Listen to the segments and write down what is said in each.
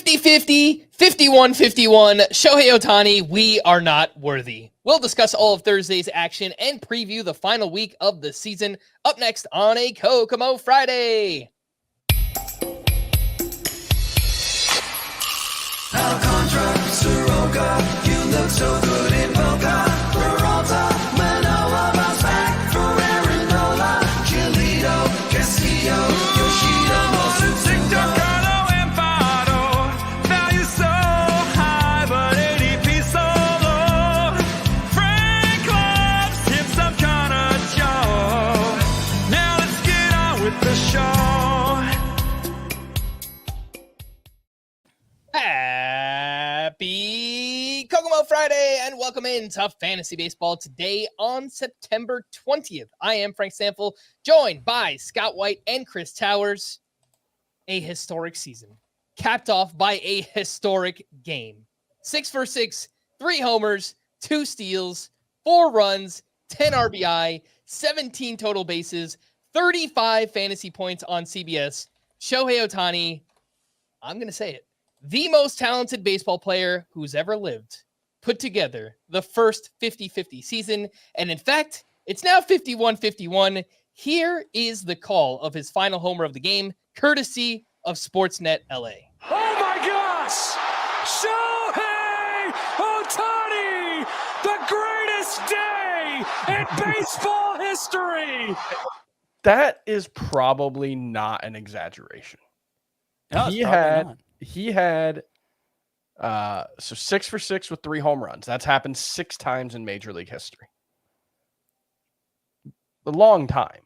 50-50, 51-51, Shohei Ohtani, we are not worthy. We'll discuss all of Thursday's action and preview the final week of the season up next on a Kokomo Friday. Alcantara, Soroka, you look so good in Boca. Peralta, Manoa, bounce back for Aaron Nola. Giolito, Castillo, Yoshida, Mosu, Carlo and Fado, value so high, but ADP so low. Frank Clubs, hit some kind of Joe. Now let's get on with the show. Happy Kokomo Friday and welcome into Fantasy Baseball today on September 20th. I am Frank Stampfl, joined by Scott White and Chris Towers. A historic season, capped off by a historic game. 6 for 6, 3 homers, 2 steals, 4 runs, 10 RBI, 17 total bases, 35 fantasy points on CBS. Shohei Ohtani, I'm going to say it, the most talented baseball player who's ever lived, put together the first 50-50 season. And in fact, it's now 51-51. Here is the call of his final homer of the game, courtesy of Sportsnet LA. Oh my gosh! Shohei Ohtani! The greatest day in baseball history! That is probably not an exaggeration. No, He had so 6 for 6 with 3 home runs. That's happened 6 times in Major League history. A long time.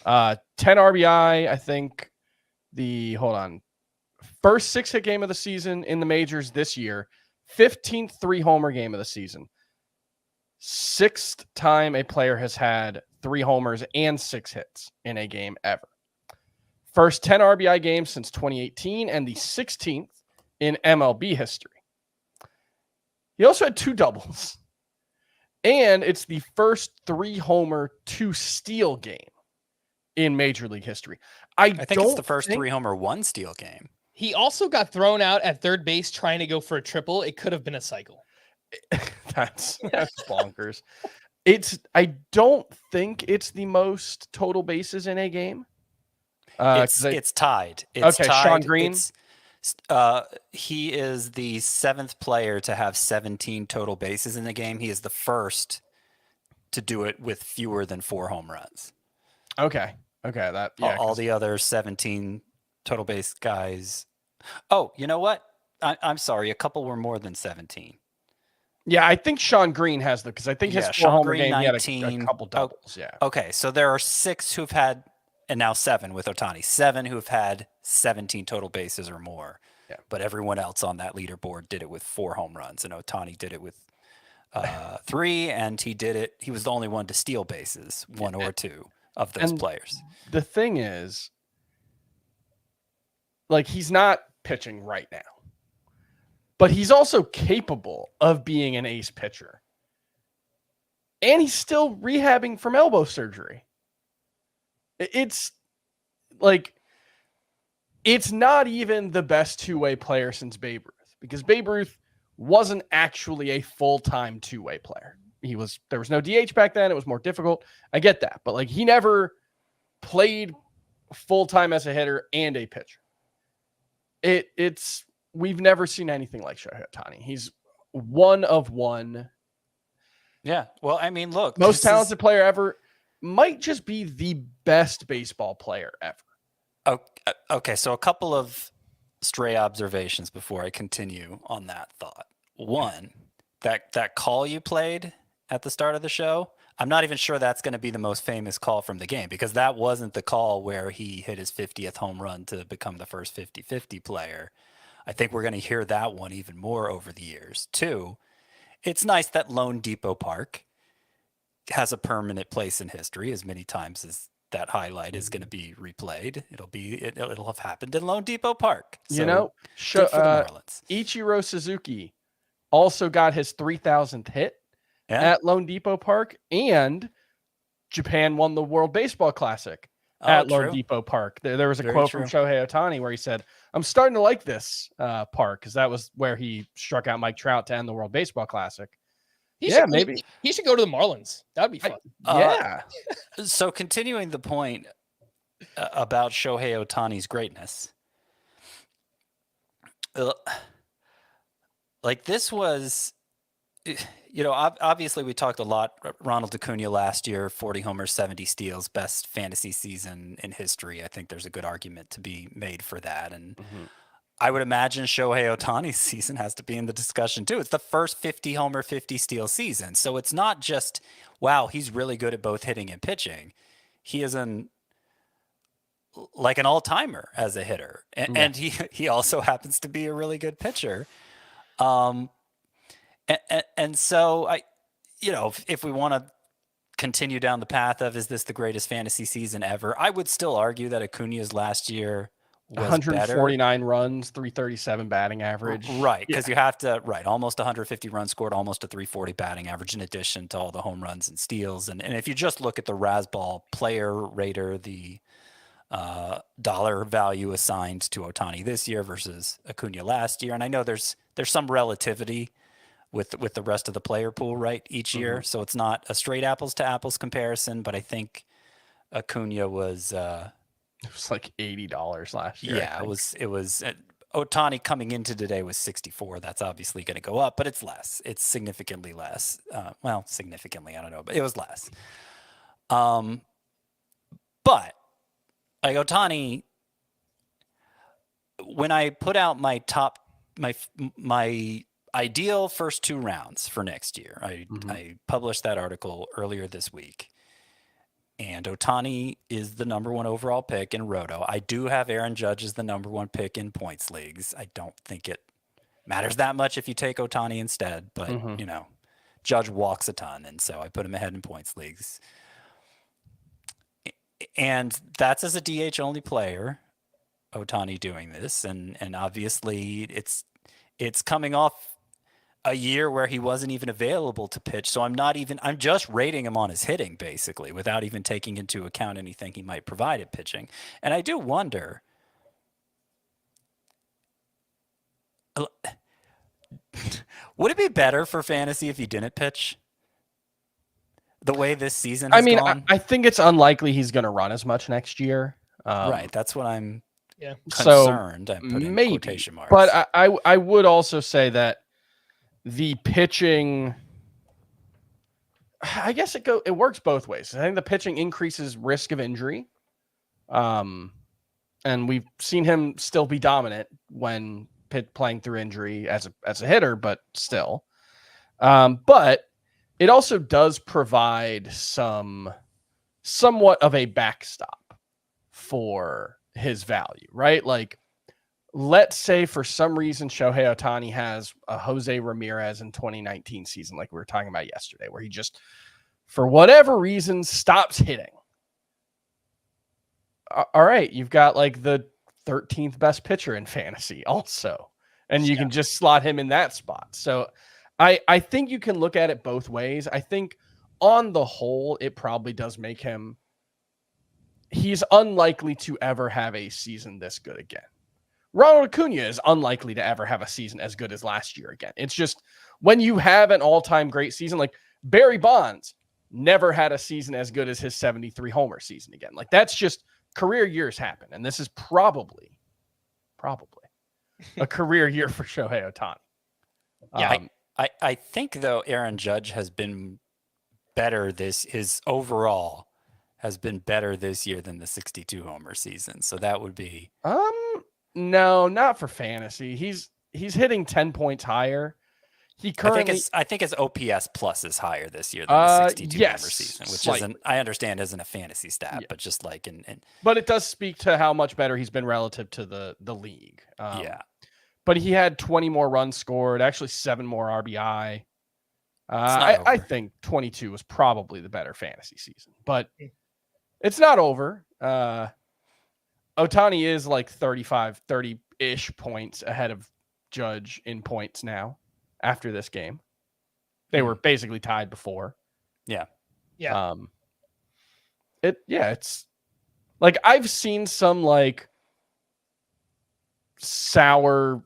10 RBI, I think first 6-hit game of the season in the majors this year, 15th 3-homer game of the season. 6th time a player has had 3 homers and 6 hits in a game ever. First 10 RBI games since 2018 and the 16th in MLB history. He also had 2 doubles. And it's the first 3-homer, 2-steal game in Major League history. I think it's the first 3-homer, 1-steal game. He also got thrown out at third base trying to go for a triple. It could have been a cycle. That's bonkers. I don't think it's the most total bases in a game. It's tied. It's okay, tied. Sean Green. He is the 7th player to have 17 total bases in the game. He is the first to do it with fewer than 4 home runs. Okay. All the other 17 total base guys. Oh, you know what? I'm sorry. A couple were more than 17. Yeah, I think Sean Green has because I think his 4-homer game 19, he had a couple doubles. Yeah. Okay, so there are 6 who've had. And now 7 with Ohtani. 7 who have had 17 total bases or more. Yeah. But everyone else on that leaderboard did it with 4 home runs. And Ohtani did it with 3. And he was the only one to steal bases, 1 or 2 of those players. The thing is, like, he's not pitching right now. But he's also capable of being an ace pitcher. And he's still rehabbing from elbow surgery. It's like, it's not even the best 2-way player since Babe Ruth, because Babe Ruth wasn't actually a full-time 2-way player. There was no DH back then. It was more difficult. I get that. But like, he never played full-time as a hitter and a pitcher. We've never seen anything like Shohei Ohtani. He's one of one. Yeah. Well, I mean, look, most talented player ever. Might just be the best baseball player ever. Okay, so a couple of stray observations before I continue on that thought. One, that call you played at the start of the show, I'm not even sure that's going to be the most famous call from the game, because that wasn't the call where he hit his 50th home run to become the first 50-50 player. I think we're going to hear that one even more over the years. 2, it's nice that Lone Depot Park has a permanent place in history as many times as that highlight is going to be replayed. It'll have happened in Lone Depot Park. So, good for the Marlins. Ichiro Suzuki also got his 3,000th hit at Lone Depot Park, and Japan won the World Baseball Classic at Lord true. Depot Park. There was a Very quote true. from Shohei Ohtani where he said, "I'm starting to like this park," because that was where he struck out Mike Trout to end the World Baseball Classic. Maybe. He should go to the Marlins. That'd be fun. Yeah. So continuing the point about Shohei Ohtani's greatness, like this was, obviously we talked a lot. Ronald Acuna last year, 40 homers, 70 steals, best fantasy season in history. I think there's a good argument to be made for that. And I would imagine Shohei Ohtani's season has to be in the discussion too. It's the first 50 homer, 50 steal season. So it's not just, wow, he's really good at both hitting and pitching. He is like an all-timer as a hitter. And he also happens to be a really good pitcher. And so if we want to continue down the path of, is this the greatest fantasy season ever? I would still argue that Acuna's last year was 149 better. runs, 337 batting average. Right. Because you have to, almost 150 runs scored, almost a 340 batting average in addition to all the home runs and steals. And if you just look at the Razzball player rater, the dollar value assigned to Ohtani this year versus Acuna last year. And I know there's some relativity with the rest of the player pool, right, each year. So it's not a straight apples to apples comparison, but I think Acuna was It was like $80 last year. yeah, it was Ohtani coming into today was 64. That's obviously going to go up, but it's less. It's significantly less. Significantly, I don't know, but it was less. But like Ohtani, when I put out my ideal first 2 rounds for next year, I published that article earlier this week. And Ohtani is the number 1 overall pick in Roto. I do have Aaron Judge as the number 1 pick in points leagues. I don't think it matters that much if you take Ohtani instead, but Judge walks a ton, and so I put him ahead in points leagues. And that's as a DH only player, Ohtani doing this, and obviously it's coming off a year where he wasn't even available to pitch. So I'm just rating him on his hitting basically without even taking into account anything he might provide at pitching. And I do wonder, would it be better for fantasy if he didn't pitch the way this season has gone? I think it's unlikely he's going to run as much next year. Right. That's what I'm So concerned. I'm putting maybe, quotation marks. but I would also say that the pitching, I guess it works both ways. I think the pitching increases risk of injury. And we've seen him still be dominant when playing through injury as a hitter, but still. But it also does provide somewhat of a backstop for his value, right? Like, let's say for some reason Shohei Ohtani has a Jose Ramirez in 2019 season, like we were talking about yesterday, where he just, for whatever reason, stops hitting. All right, you've got like the 13th best pitcher in fantasy also, and you can just slot him in that spot. So I think you can look at it both ways. I think on the whole, it probably does make him, he's unlikely to ever have a season this good again. Ronald Acuna is unlikely to ever have a season as good as last year again. It's just when you have an all-time great season, like Barry Bonds never had a season as good as his 73 homer season again. Like, that's just, career years happen. And this is probably a career year for Shohei Ohtani. Yeah, I think though Aaron Judge has been better his overall has been better this year than the 62 homer season. So that would be no, not for fantasy. He's hitting 10 points higher. He currently, I think his OPS plus is higher this year than the 62 homer season, which slightly. I understand isn't a fantasy stat, but just like but it does speak to how much better he's been relative to the league. But he had 20 more runs scored, actually 7 more RBI. I think 22 was probably the better fantasy season, but it's not over. Ohtani is like 30-ish points ahead of Judge in points now after this game. They were basically tied before. Yeah. It's Like I've seen some like sour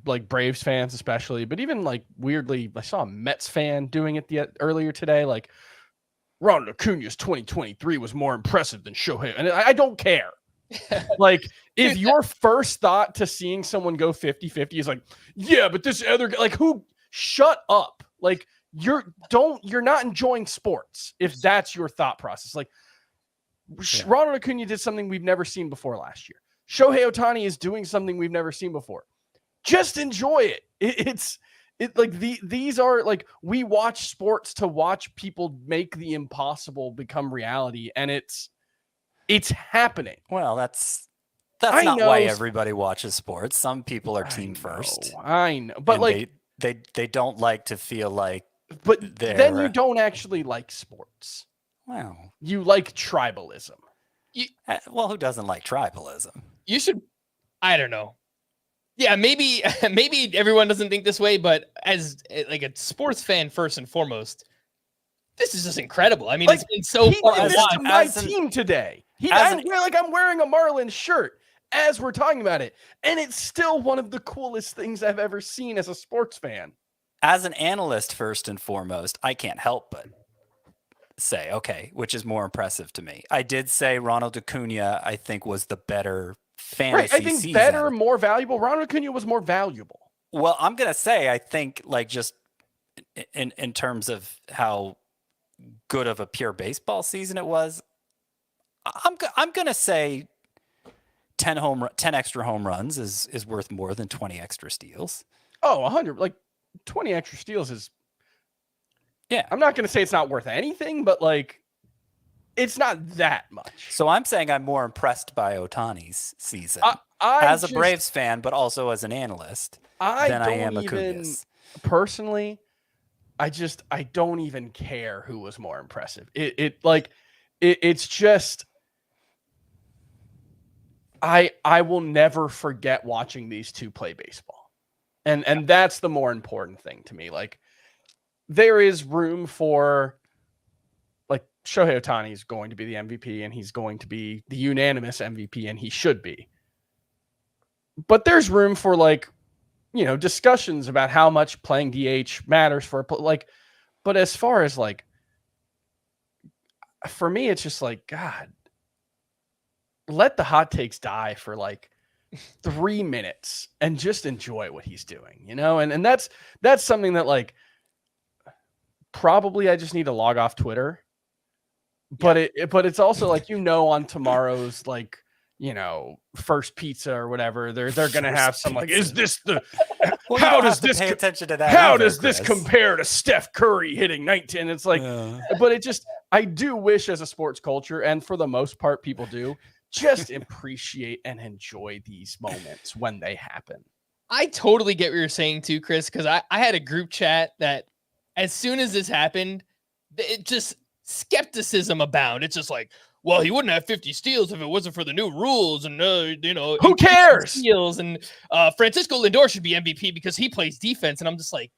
like Braves fans especially, but even like weirdly, I saw a Mets fan doing it earlier today. Like Ronald Acuna's 2023 was more impressive than Shohei, and I don't care. Like if your first thought to seeing someone go 50-50 is like, yeah, but this other guy, like who? Shut up! Like you're not enjoying sports if that's your thought process. Like Ronald Acuna did something we've never seen before last year. Shohei Ohtani is doing something we've never seen before. Just enjoy it. It's like these are like, we watch sports to watch people make the impossible become reality, and it's happening. Well, that's not why everybody watches sports. Some people are team first. I know, but like they don't like to feel like. But then you don't actually like sports. Wow. You like tribalism. Well, who doesn't like tribalism? You should. I don't know. Yeah, maybe everyone doesn't think this way, but as like a sports fan, first and foremost, this is just incredible. I mean, like, it's been so fun to watch. My team today. I'm wearing a Marlins shirt as we're talking about it, and it's still one of the coolest things I've ever seen as a sports fan. As an analyst, first and foremost, I can't help but say, okay, which is more impressive to me. I did say Ronald Acuna, I think, was the better fantasy I think season. Better, more valuable. Ronald Acuna was more valuable. Well, I'm going to say, I think, like, just in terms of how good of a pure baseball season it was, I'm going to say 10 extra home runs is worth more than 20 extra steals. Oh, 100. Like 20 extra steals is, yeah. I'm not going to say it's not worth anything, but like it's not that much. So I'm saying I'm more impressed by Ohtani's season as a Braves fan, but also as an analyst than I am Acuna's. Personally, I don't even care who was more impressive. It's just, I will never forget watching these two play baseball. And that's the more important thing to me. Like there is room for, like, Shohei Ohtani is going to be the MVP and he's going to be the unanimous MVP, and he should be. But there's room for, like, you know, discussions about how much playing DH matters for but as far as like, for me, it's just like, God, let the hot takes die for like 3 minutes and just enjoy what he's doing, you know? And that's something that, like, probably I just need to log off Twitter, but it's also like, you know, on tomorrow's, like, you know, first pizza or whatever, they're going to have some like, is this the, well, how does this pay attention to that? How does this compare to Steph Curry hitting 19? It's like, but it just, I do wish as a sports culture, and for the most part, people do, just appreciate and enjoy these moments when they happen. I totally get what you're saying too, Chris, because I had a group chat that as soon as this happened, it just skepticism abound. It's just like, well, he wouldn't have 50 steals if it wasn't for the new rules, and you know, who cares? Steals, and Francisco Lindor should be MVP because he plays defense. And I'm just like,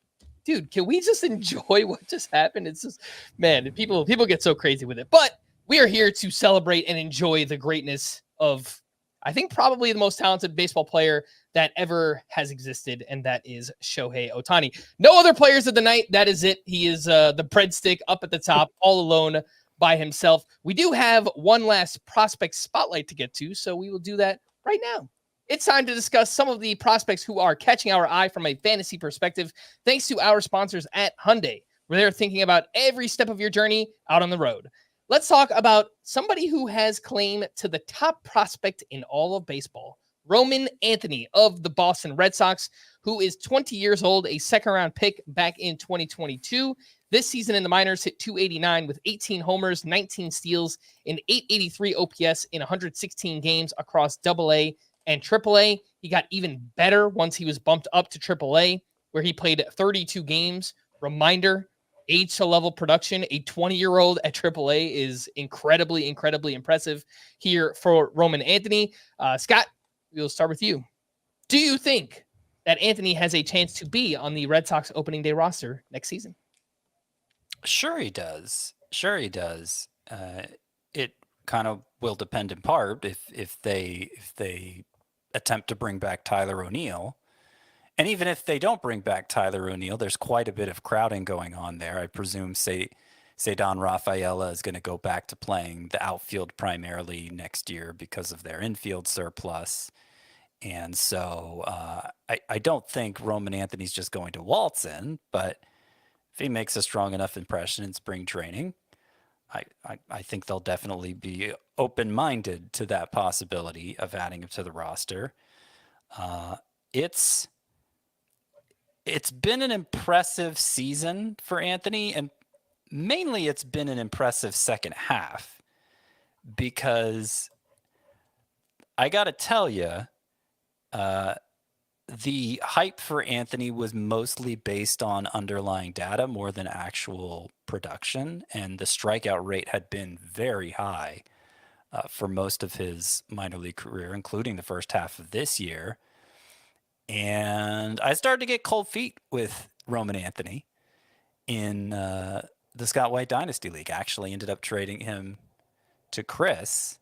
dude, can we just enjoy what just happened? It's just, man, people get so crazy with it. But we are here to celebrate and enjoy the greatness of, I think, probably the most talented baseball player that ever has existed, and that is Shohei Ohtani. No other players of the night. That is it. He is the breadstick up at the top, all alone by himself. We do have one last prospect spotlight to get to, so we will do that right now. It's time to discuss some of the prospects who are catching our eye from a fantasy perspective, thanks to our sponsors at Hyundai, where they're thinking about every step of your journey out on the road. Let's talk about somebody who has claim to the top prospect in all of baseball, Roman Anthony of the Boston Red Sox, who is 20 years old, a second-round pick back in 2022. This season in the minors hit .289 with 18 homers, 19 steals, and .883 OPS in 116 games across AA and AAA. He got even better once he was bumped up to AAA, where he played 32 games. Reminder, age to level production, a 20-year-old at AAA is incredibly, incredibly impressive here for Roman Anthony. Scott, we'll start with you. Do you think that Anthony has a chance to be on the Red Sox opening day roster next season? Sure he does. It kind of will depend in part if they attempt to bring back Tyler O'Neill. And even if they don't bring back Tyler O'Neill, there's quite a bit of crowding going on there. I presume Cedon Rafaela is going to go back to playing the outfield primarily next year because of their infield surplus. And so I don't think Roman Anthony's just going to waltz in, but if he makes a strong enough impression in spring training, I think they'll definitely be open-minded to that possibility of adding him to the roster. It's been an impressive season for Anthony, and mainly it's been an impressive second half, because I got to tell you, the hype for Anthony was mostly based on underlying data more than actual production, and the strikeout rate had been very high for most of his minor league career, including the first half of this year. And I started to get cold feet with Roman Anthony in the Scott White Dynasty League. I actually ended up trading him to Chris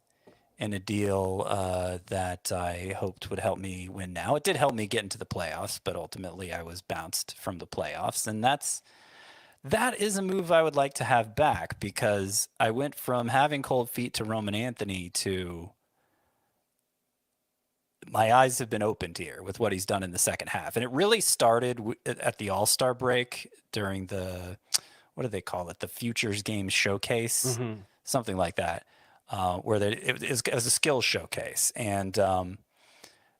in a deal that I hoped would help me win now. It did help me get into the playoffs, but ultimately I was bounced from the playoffs. And that is a move I would like to have back, because I went from having cold feet to Roman Anthony to my eyes have been opened here with what he's done in the second half. And it really started at the All-Star break during the, what do they call it? The Futures Games Showcase, something like that. Where it was a skills showcase, and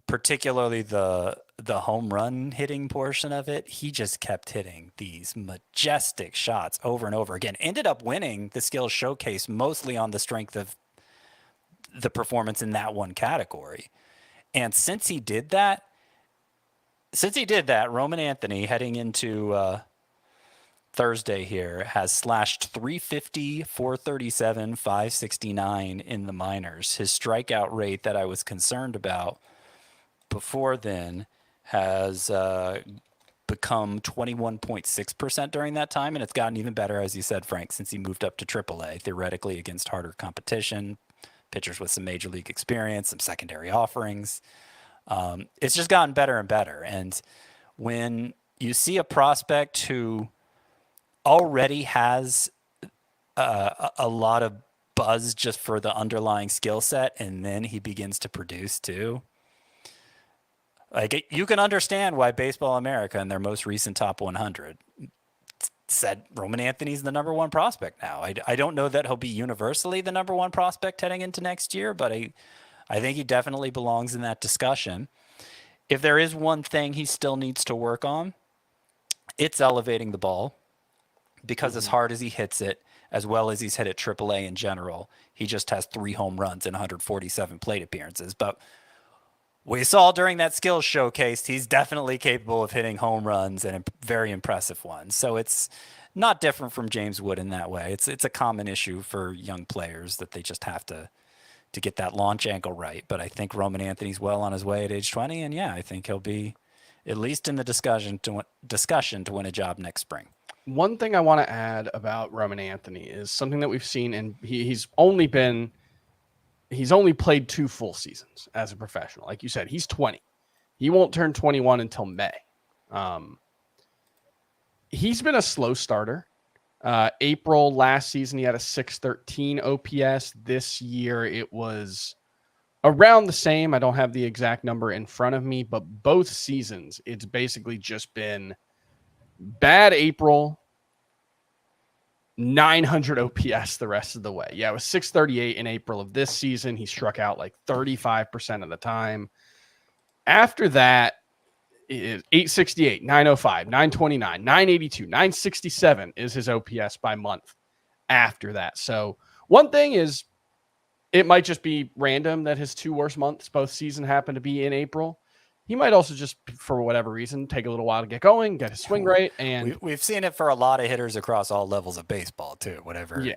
particularly the home run hitting portion of it, he just kept hitting these majestic shots over and over again. Ended up winning the skills showcase mostly on the strength of the performance in that one category. And since he did that, Roman Anthony, heading into Thursday here, has slashed 350, 437, 569 in the minors. His strikeout rate that I was concerned about before then has become 21.6% during that time, and it's gotten even better, as you said, Frank, since he moved up to AAA, theoretically against harder competition, pitchers with some major league experience, some secondary offerings. It's just gotten better and better. And when you see a prospect who already has a lot of buzz just for the underlying skill set, and then he begins to produce too, like, you can understand why Baseball America in their most recent top 100 said Roman Anthony's the number one prospect now. I don't know that he'll be universally the number one prospect heading into next year, but I think he definitely belongs in that discussion. If there is one thing he still needs to work on, it's elevating the ball, because as hard as he hits it, as well as he's hit at AAA in general, he just has 3 home runs in 147 plate appearances. But we saw during that skills showcase, he's definitely capable of hitting home runs, and very impressive ones. So it's not different from James Wood in that way. It's a common issue for young players that they just have to get that launch angle right. But I think Roman Anthony's well on his way at age 20, and yeah, I think he'll be at least in the discussion to win a job next spring. One thing I want to add about Roman Anthony is something that we've seen, and he's only played 2 full seasons as a professional. Like you said, he's 20. He won't turn 21 until May. He's been a slow starter. April last season, he had a 613 OPS. This year, it was around the same. I don't have the exact number in front of me, but both seasons, it's basically just been bad April, 900 OPS the rest of the way. Yeah, it was 638 in April of this season. He struck out like 35% of the time. After that, it is 868, 905, 929, 982, 967 is his OPS by month after that. So one thing is, it might just be random that his 2 worst months both season happen to be in April. He might also just, for whatever reason, take a little while to get going, get his swing right. And we've seen it for a lot of hitters across all levels of baseball too, whatever and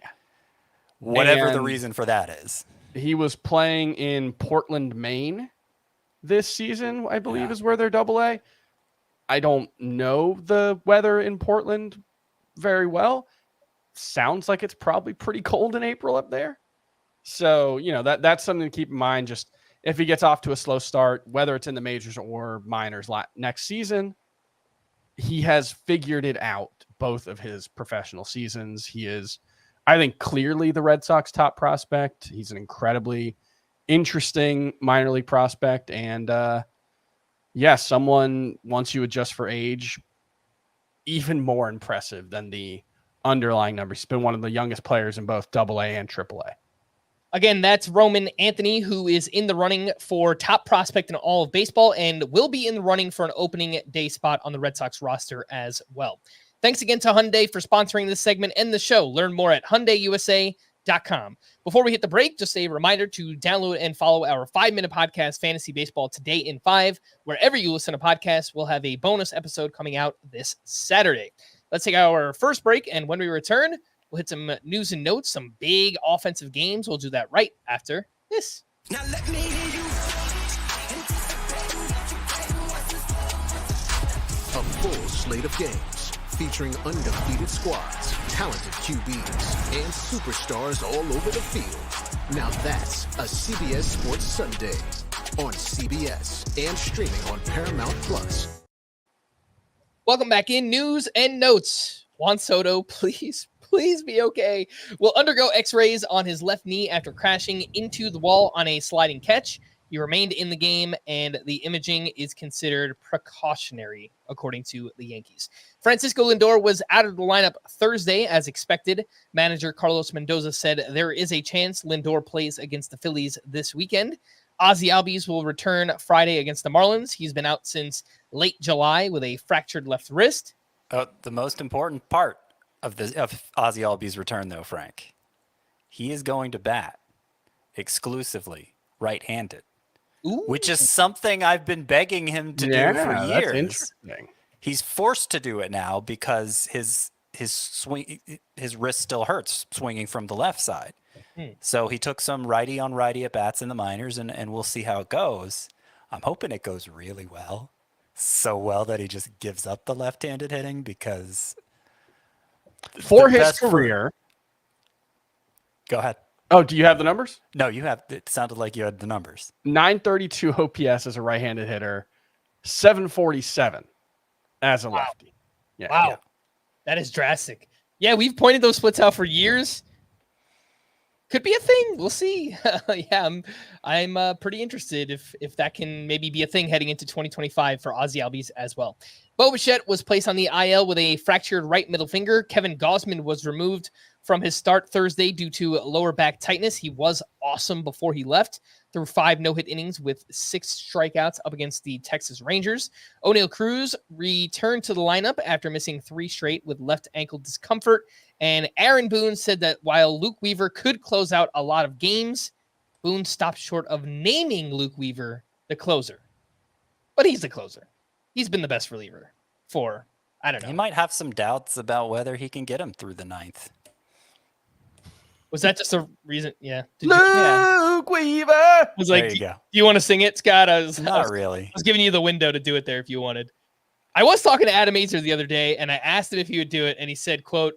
the reason for that is. He was playing in Portland, Maine this season, I believe is where they're AA. I don't know the weather in Portland very well. Sounds like it's probably pretty cold in April up there. So, that's something to keep in mind. Just if he gets off to a slow start, whether it's in the majors or minors next season, he has figured it out both of his professional seasons. He is, I think, clearly the Red Sox top prospect. He's an incredibly interesting minor league prospect. And someone, once you adjust for age, even more impressive than the underlying numbers. He's been one of the youngest players in both AA and AAA. Again, that's Roman Anthony, who is in the running for top prospect in all of baseball and will be in the running for an opening day spot on the Red Sox roster as well. Thanks again to Hyundai for sponsoring this segment and the show. Learn more at HyundaiUSA.com. Before we hit the break, just a reminder to download and follow our 5-minute podcast, Fantasy Baseball Today in 5. Wherever you listen to podcasts, we'll have a bonus episode coming out this Saturday. Let's take our first break, and when we return, we'll hit some news and notes, some big offensive games. We'll do that right after this. Now let me hear you. A full slate of games featuring undefeated squads, talented QBs, and superstars all over the field. Now that's a CBS Sports Sunday on CBS and streaming on Paramount Plus. Welcome back in. News and notes. Juan Soto, please be okay. Will undergo x-rays on his left knee after crashing into the wall on a sliding catch. He remained in the game, and the imaging is considered precautionary, according to the Yankees. Francisco Lindor was out of the lineup Thursday, as expected. Manager Carlos Mendoza said there is a chance Lindor plays against the Phillies this weekend. Ozzie Albies will return Friday against the Marlins. He's been out since late July with a fractured left wrist. The most important part of Ozzie Albies' return, though, Frank, he is going to bat exclusively right-handed, which is something I've been begging him to do for years. That's interesting. He's forced to do it now because his wrist still hurts swinging from the left side. So he took some righty on righty at bats in the minors, and we'll see how it goes. I'm hoping it goes really well. So well that he just gives up the left-handed hitting, because for his career. Go ahead. Oh, do you have the numbers? No, you have. It sounded like you had the numbers. 932 OPS as a right-handed hitter, 747 as a lefty. Yeah. Wow. Yeah. That is drastic. Yeah, we've pointed those splits out for years. Could be a thing. We'll see. Yeah, I'm pretty interested if that can maybe be a thing heading into 2025 for Ozzie Albies as well. Bo Bichette was placed on the IL with a fractured right middle finger. Kevin Gausman was removed from his start Thursday due to lower back tightness. He was awesome before he left, through 5 no-hit innings with 6 strikeouts up against the Texas Rangers. O'Neal Cruz returned to the lineup after missing 3 straight with left ankle discomfort. And Aaron Boone said that while Luke Weaver could close out a lot of games, Boone stopped short of naming Luke Weaver the closer. But he's the closer. He's been the best reliever for, I don't know. He might have some doubts about whether he can get him through the 9th. Was that just a reason? Yeah. Luke Weaver. I was like, There you do go. you want to sing it, Scott? Not really. I was giving you the window to do it there if you wanted. I was talking to Adam Azer the other day, and I asked him if he would do it, and he said, quote,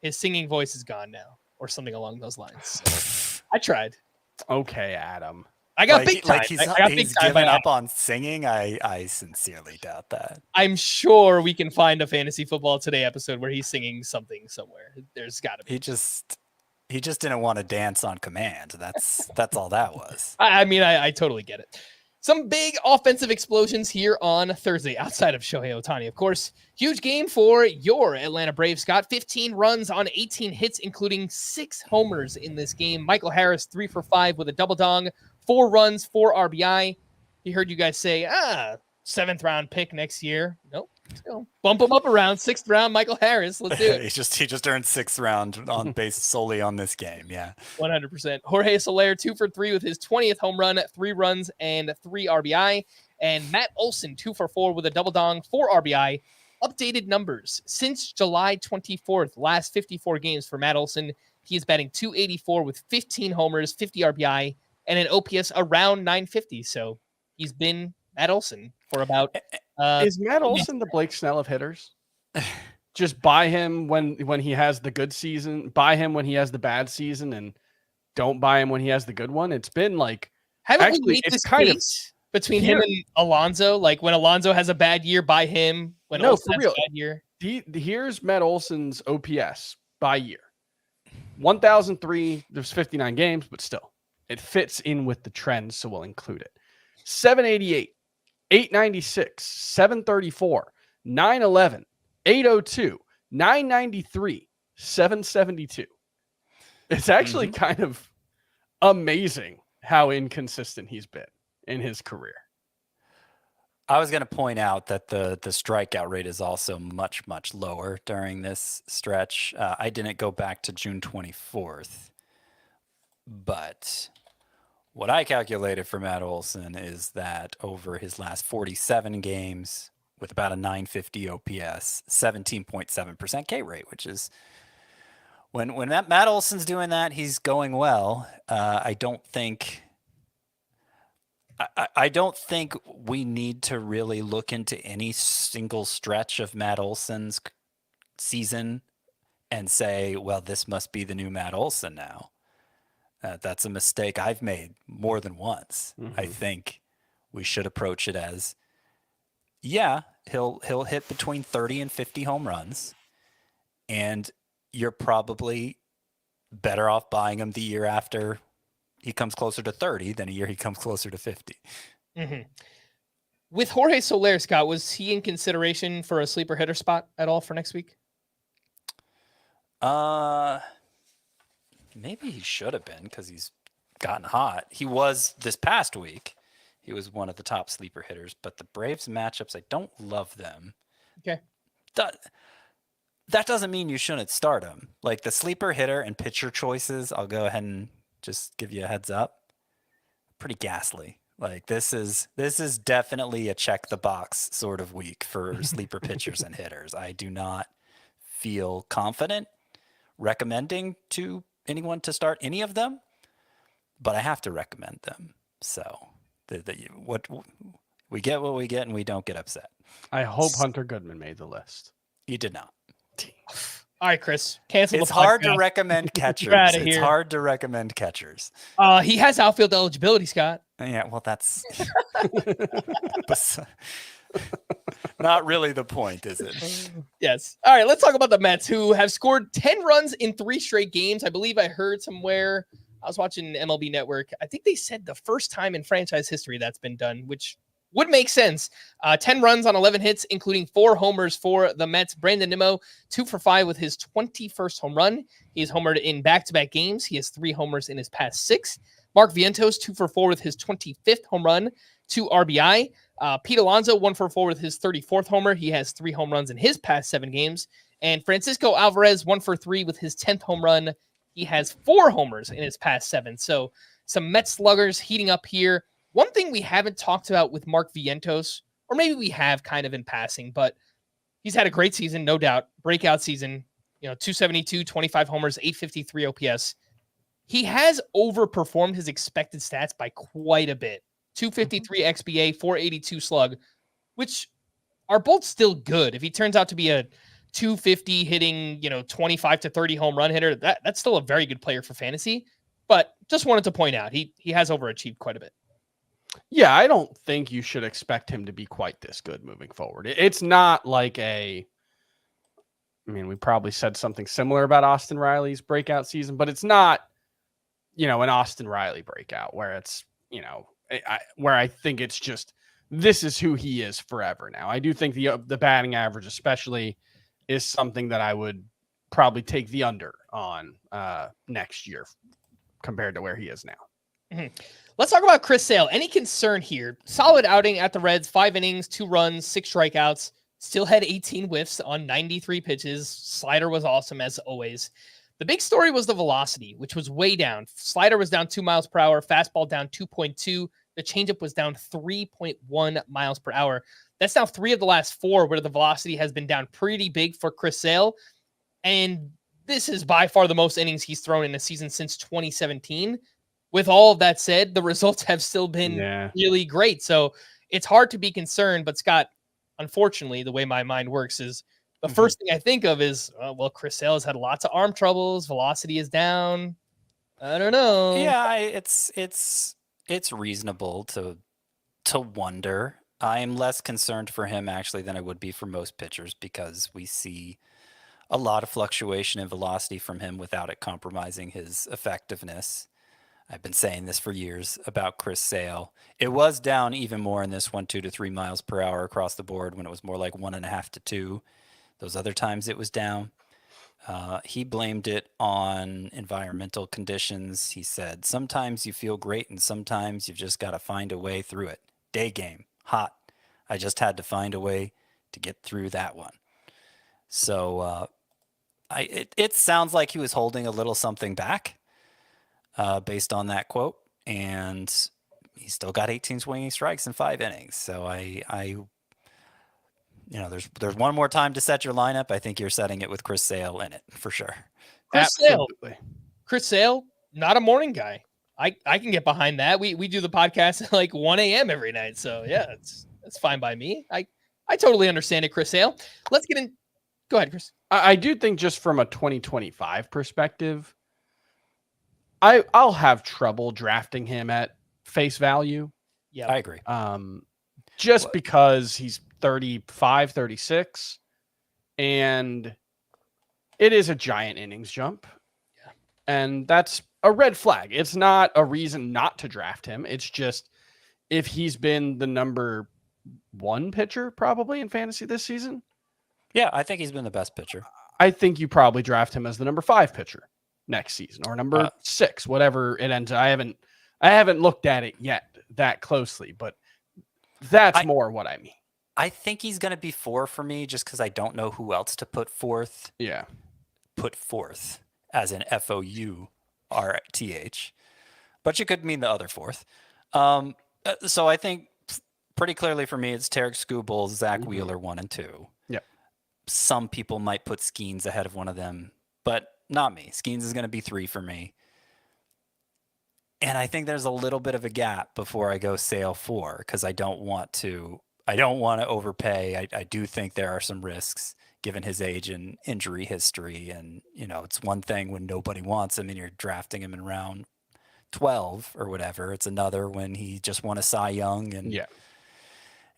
his singing voice is gone now, or something along those lines. So I tried. Okay, Adam. I got big time. He's, I got big he's time given by up on singing. I sincerely doubt that. I'm sure we can find a Fantasy Football Today episode where he's singing something somewhere. There's got to be. He just didn't want to dance on command. That's all that was. I mean, I totally get it. Some big offensive explosions here on Thursday, outside of Shohei Ohtani, of course. Huge game for your Atlanta Braves, Scott. 15 runs on 18 hits, including 6 homers in this game. Michael Harris, 3 for 5 with a double dong, 4 runs, 4 RBI. He heard you guys say, 7th round pick next year. Nope. Let's go. Bump him up around 6th round, Michael Harris. Let's do it. he just earned 6th round on base solely on this game. Yeah. 100%. Jorge Soler, 2 for 3 with his 20th home run, 3 runs and 3 RBI. And Matt Olson, 2 for 4 with a double dong, 4 RBI. Updated numbers since July 24th, last 54 games for Matt Olson. He is batting .284 with 15 homers, 50 RBI, and an OPS around 950. So he's been Matt Olson for about. Is Matt Olson the Blake Snell of hitters? Just buy him when he has the good season, buy him when he has the bad season, and don't buy him when he has the good one. It's been like Haven't actually, we made it's this kind of case between him and Alonso? Like when Alonso has a bad year, buy him. When No, Olsen for has real. a bad year. Here's Matt Olson's OPS by year. 1,003. There's 59 games, but still, it fits in with the trends, so we'll include it. 788, 896, 734, 911, 802, 993, 772. It's actually kind of amazing how inconsistent he's been in his career. I was going to point out that the strikeout rate is also much, much lower during this stretch. I didn't go back to June 24th, but what I calculated for Matt Olson is that over his last 47 games with about a 950 OPS, 17.7% K rate, which is when Matt Olson's doing that, he's going well. I don't think we need to really look into any single stretch of Matt Olson's season and say, well, this must be the new Matt Olson now. That's a mistake I've made more than once. I think we should approach it as, yeah, he'll hit between 30 and 50 home runs, and you're probably better off buying him the year after he comes closer to 30 than a year he comes closer to 50. With Jorge Soler, Scott, was he in consideration for a sleeper hitter spot at all for next week? Maybe he should have been because he's gotten hot. He was this past week. He was one of the top sleeper hitters, but the Braves matchups, I don't love them. Okay. That doesn't mean you shouldn't start him. Like the sleeper hitter and pitcher choices, I'll go ahead and just give you a heads up. Pretty ghastly. Like this is definitely a check the box sort of week for sleeper pitchers and hitters. I do not feel confident recommending to anyone to start any of them, but I have to recommend them. So what we get what we get, and we don't get upset. I hope Hunter Goodman made the list. You did not. All right, Chris, cancel It's the hard podcast. to recommend catchers. outta It's here. hard to recommend catchers. He has outfield eligibility, Scott. Yeah, well, that's not really the point, is it? Yes. All right, let's talk about the Mets, who have scored 10 runs in 3 straight games. I believe I heard somewhere, I was watching MLB Network, I think they said the first time in franchise history that's been done, which would make sense. 10 runs on 11 hits, including 4 homers for the Mets. Brandon Nimmo, 2 for 5 with his 21st home run. He has homered in back-to-back games. He has 3 homers in his past 6. Mark Vientos, 2 for 4 with his 25th home run, 2 RBI. Pete Alonso, 1 for 4 with his 34th homer. He has 3 home runs in his past 7 games. And Francisco Alvarez, 1 for 3 with his 10th home run. He has 4 homers in his past 7. So some Mets sluggers heating up here. One thing we haven't talked about with Mark Vientos, or maybe we have kind of in passing, but he's had a great season, no doubt. Breakout season, 272, 25 homers, 853 OPS. He has overperformed his expected stats by quite a bit. 253 XBA, 482 slug, which are both still good. If he turns out to be a 250 hitting, 25 to 30 home run hitter, that's still a very good player for fantasy. But just wanted to point out, he has overachieved quite a bit. Yeah, I don't think you should expect him to be quite this good moving forward. It's not like we probably said something similar about Austin Riley's breakout season, but it's not, an Austin Riley breakout where it's, where I think it's just, this is who he is forever now. I do think the batting average especially is something that I would probably take the under on next year compared to where he is now. Let's talk about Chris Sale. Any concern here? Solid outing at the Reds, 5 innings, 2 runs, 6 strikeouts. Still had 18 whiffs on 93 pitches. Slider was awesome as always. The big story was the velocity, which was way down. Slider was down 2 miles per hour. Fastball down 2.2. The changeup was down 3.1 miles per hour. That's now 3 of the last 4 where the velocity has been down pretty big for Chris Sale. And this is by far the most innings he's thrown in a season since 2017. With all of that said, the results have still been really great. So it's hard to be concerned. But Scott, unfortunately, the way my mind works is the first thing I think of is, Chris Sale has had lots of arm troubles. Velocity is down. I don't know. Yeah, it's reasonable to wonder. I'm less concerned for him actually than I would be for most pitchers because we see a lot of fluctuation in velocity from him without it compromising his effectiveness. I've been saying this for years about Chris Sale. It was down even more in this one, 2 to 3 miles per hour across the board when it was more like 1.5 to 2. Those other times it was down. He blamed it on environmental conditions. He said, sometimes you feel great and sometimes you've just got to find a way through it. Day game, hot. I just had to find a way to get through that one. So it sounds like he was holding a little something back based on that quote. And he still got 18 swinging strikes in 5 innings. So there's one more time to set your lineup. I think you're setting it with Chris Sale in it for sure. Absolutely. Chris Sale, not a morning guy. I can get behind that. We do the podcast at like 1 a.m. every night. So yeah, it's fine by me. I totally understand it, Chris Sale. Let's get in. Go ahead, Chris. I do think just from a 2025 perspective, I'll have trouble drafting him at face value. Yeah, I agree. Just because he's 35, 36, and it is a giant innings jump. Yeah. And that's a red flag. It's not a reason not to draft him. It's just if he's been the number 1 pitcher probably in fantasy this season, Yeah, I think he's been the best pitcher. I think you probably draft him as the number 5 pitcher next season or number 6, whatever it ends. I haven't looked at it yet that closely, but that's more what I mean. I think he's going to be 4 for me just because I don't know who else to put forth. Yeah. Put forth as in FOURTH, but you could mean the other 4th. So I think pretty clearly for me, it's Tarek Skubal, Zach Wheeler, 1 and 2. Yep. Some people might put Skeens ahead of one of them, but not me. Skeens is going to be 3 for me. And I think there's a little bit of a gap before I go Sale 4 because I don't want to overpay. I do think there are some risks given his age and injury history. And, it's one thing when nobody wants him and you're drafting him in round 12 or whatever. It's another when he just won a Cy Young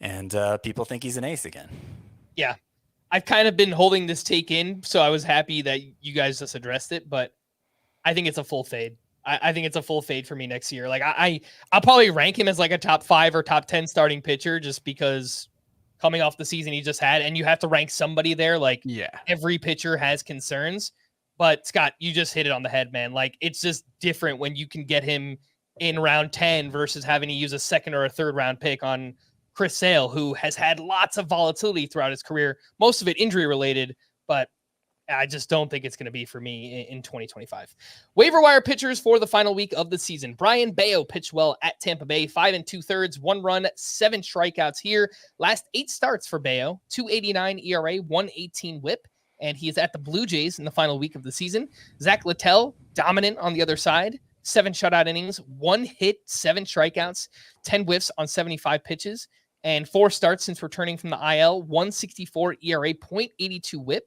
and people think he's an ace again. Yeah. I've kind of been holding this take in, so I was happy that you guys just addressed it, but I think it's a full fade. I think it's a full fade for me next year. Like I'll probably rank him as like a top 5 or top 10 starting pitcher just because coming off the season he just had, and you have to rank somebody there. Like every pitcher has concerns, but Scott, you just hit it on the head, man. Like it's just different when you can get him in round 10 versus having to use a 2nd or a 3rd round pick on Chris Sale, who has had lots of volatility throughout his career, most of it injury related, but I just don't think it's going to be for me in 2025. Waiver wire pitchers for the final week of the season. Brian Bayo pitched well at Tampa Bay, 5 2/3, 1 run, 7 strikeouts here. Last 8 starts for Bayo, 2.89 ERA, 1.18 WHIP, and he is at the Blue Jays in the final week of the season. Zach Littell, dominant on the other side, 7 shutout innings, 1 hit, 7 strikeouts, 10 whiffs on 75 pitches, and 4 starts since returning from the IL, 1.64 ERA, 0.82 WHIP.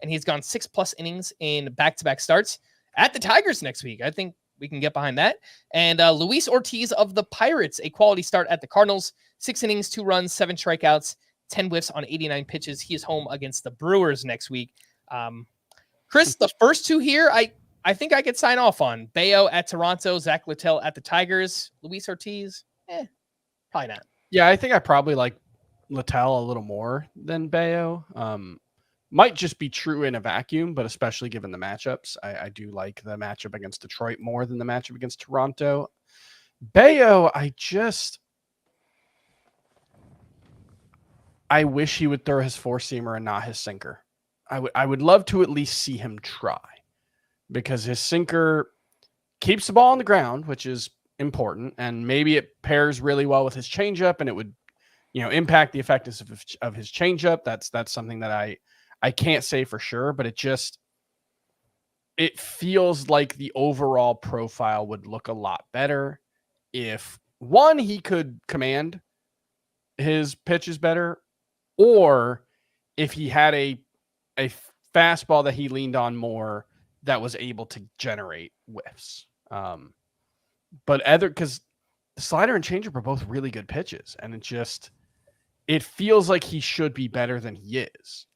And he's gone 6+ innings in back-to-back starts at the Tigers next week. I think we can get behind that. And Luis Ortiz of the Pirates, a quality start at the Cardinals, 6 innings, 2 runs, 7 strikeouts, 10 whiffs on 89 pitches. He is home against the Brewers next week. Chris, the first 2 here, I think I could sign off on. Bayo at Toronto, Zach Littell at the Tigers, Luis Ortiz, probably not. Yeah, I think I probably like Littell a little more than Bayo. Might just be true in a vacuum, but especially given the matchups, I do like the matchup against Detroit more than the matchup against Toronto. Bayo, I wish he would throw his 4-seamer and not his sinker. I would love to at least see him try, because his sinker keeps the ball on the ground, which is important, and maybe it pairs really well with his changeup, and it would, impact the effectiveness of his changeup. That's something that I can't say for sure, but it feels like the overall profile would look a lot better if, one, he could command his pitches better, or if he had a fastball that he leaned on more that was able to generate whiffs. But because the slider and changeup are both really good pitches, and it feels like he should be better than he is.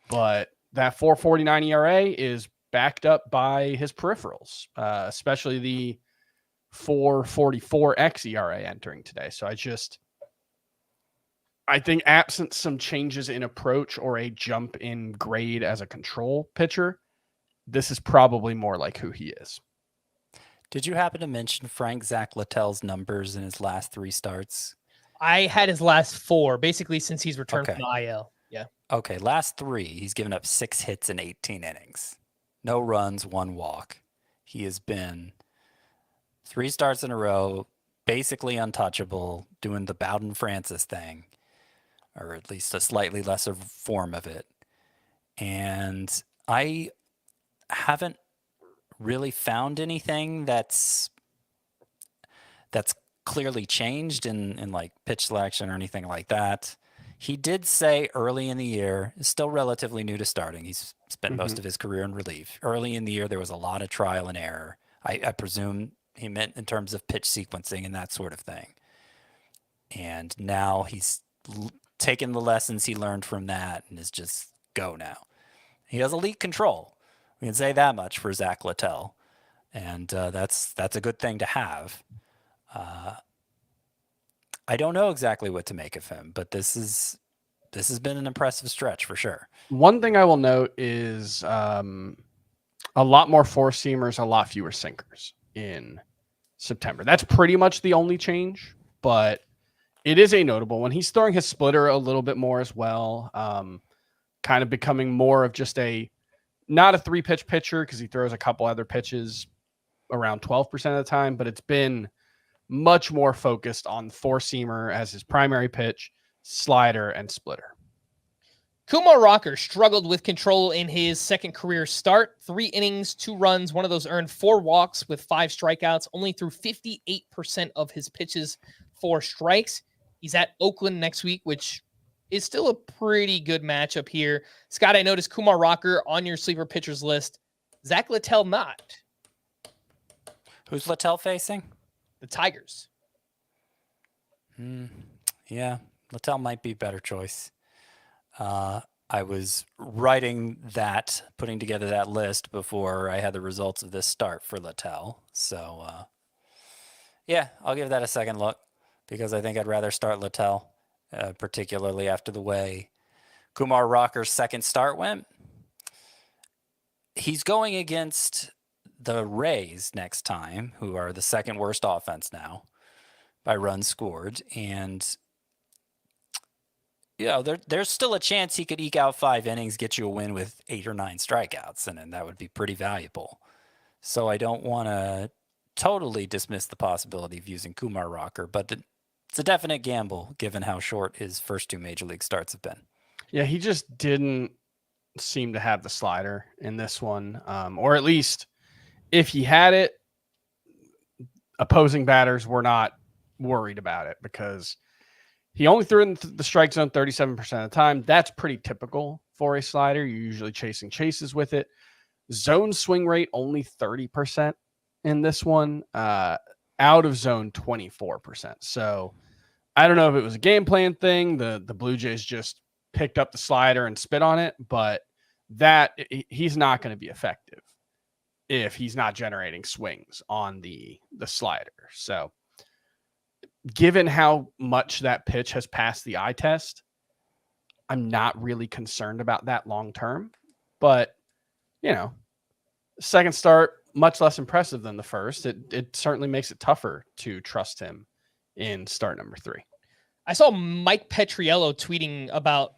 But that 4.49 ERA is backed up by his peripherals, especially the 4.44 xERA entering today. So I think absent some changes in approach or a jump in grade as a control pitcher, this is probably more like who he is. Did you happen to mention Zach Littell's numbers in his last 3 starts? I had his last 4, basically since he's returned from the IL. Yeah. Okay, last 3, he's given up 6 hits in 18 innings. No runs, 1 walk. He has been 3 starts in a row, basically untouchable, doing the Bowden Francis thing, or at least a slightly lesser form of it. And I haven't really found anything that's clearly changed in like pitch selection or anything like that. He did say early in the year, is still relatively new to starting. He's spent most of his career in relief. Early in the year, there was a lot of trial and error. I presume he meant in terms of pitch sequencing and that sort of thing. And now he's taken the lessons he learned from that and is just go now. He has elite control. We can say that much for Zach Littell. And that's a good thing to have. I don't know exactly what to make of him, but this has been an impressive stretch for sure. One thing I will note is a lot more 4-seamers, a lot fewer sinkers in September. That's pretty much the only change, but it is a notable one. He's throwing his splitter a little bit more as well, kind of becoming more of just not a 3-pitch pitcher because he throws a couple other pitches around 12% of the time, but it's been much more focused on 4-seamer as his primary pitch, slider, and splitter. Kumar Rocker struggled with control in his second career start. 3 innings, 2 runs. One of those earned 4 walks with 5 strikeouts. Only threw 58% of his pitches, 4 strikes. He's at Oakland next week, which is still a pretty good matchup here. Scott, I noticed Kumar Rocker on your sleeper pitchers list. Zach Littell not. Who's Littell facing? The Tigers. Yeah, Littell might be a better choice. I was putting together that list before I had the results of this start for Littell. So, yeah, I'll give that a second look because I think I'd rather start Littell, particularly after the way Kumar Rocker's second start went. He's going against the Rays next time, who are the second worst offense now by runs scored. And, there's still a chance he could eke out 5 innings, get you a win with 8 or 9 strikeouts, and that would be pretty valuable. So I don't want to totally dismiss the possibility of using Kumar Rocker, but it's a definite gamble given how short his first 2 major league starts have been. Yeah, he just didn't seem to have the slider in this one, or at least if he had it, opposing batters were not worried about it because he only threw in the strike zone 37% of the time. That's pretty typical for a slider. You're usually chasing chases with it. Zone swing rate only 30% in this one, out of zone 24%. So I don't know if it was a game plan thing. The Blue Jays just picked up the slider and spit on it, but he's not going to be effective if he's not generating swings on the slider. So given how much that pitch has passed the eye test, I'm not really concerned about that long term. But, second start, much less impressive than the first. It certainly makes it tougher to trust him in start number 3. I saw Mike Petriello tweeting about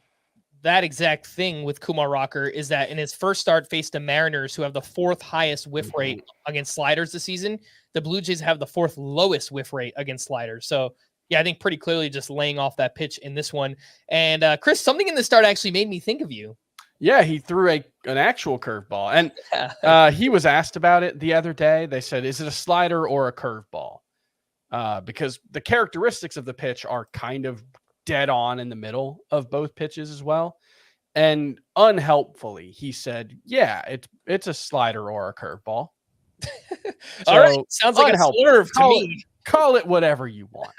that exact thing with Kumar Rocker, is that in his first start faced the Mariners, who have the 4th highest whiff rate against sliders this season. The Blue Jays have the 4th lowest whiff rate against sliders. So yeah, I think pretty clearly just laying off that pitch in this one. And Chris, something in the start actually made me think of you. Yeah, he threw an actual curveball, and he was asked about it the other day. They said, is it a slider or a curveball? Because the characteristics of the pitch are kind of dead on in the middle of both pitches as well. And unhelpfully, he said, yeah, it's a slider or a curveball. All right. Sounds like a unhelpful. swerve to me. Call it whatever you want.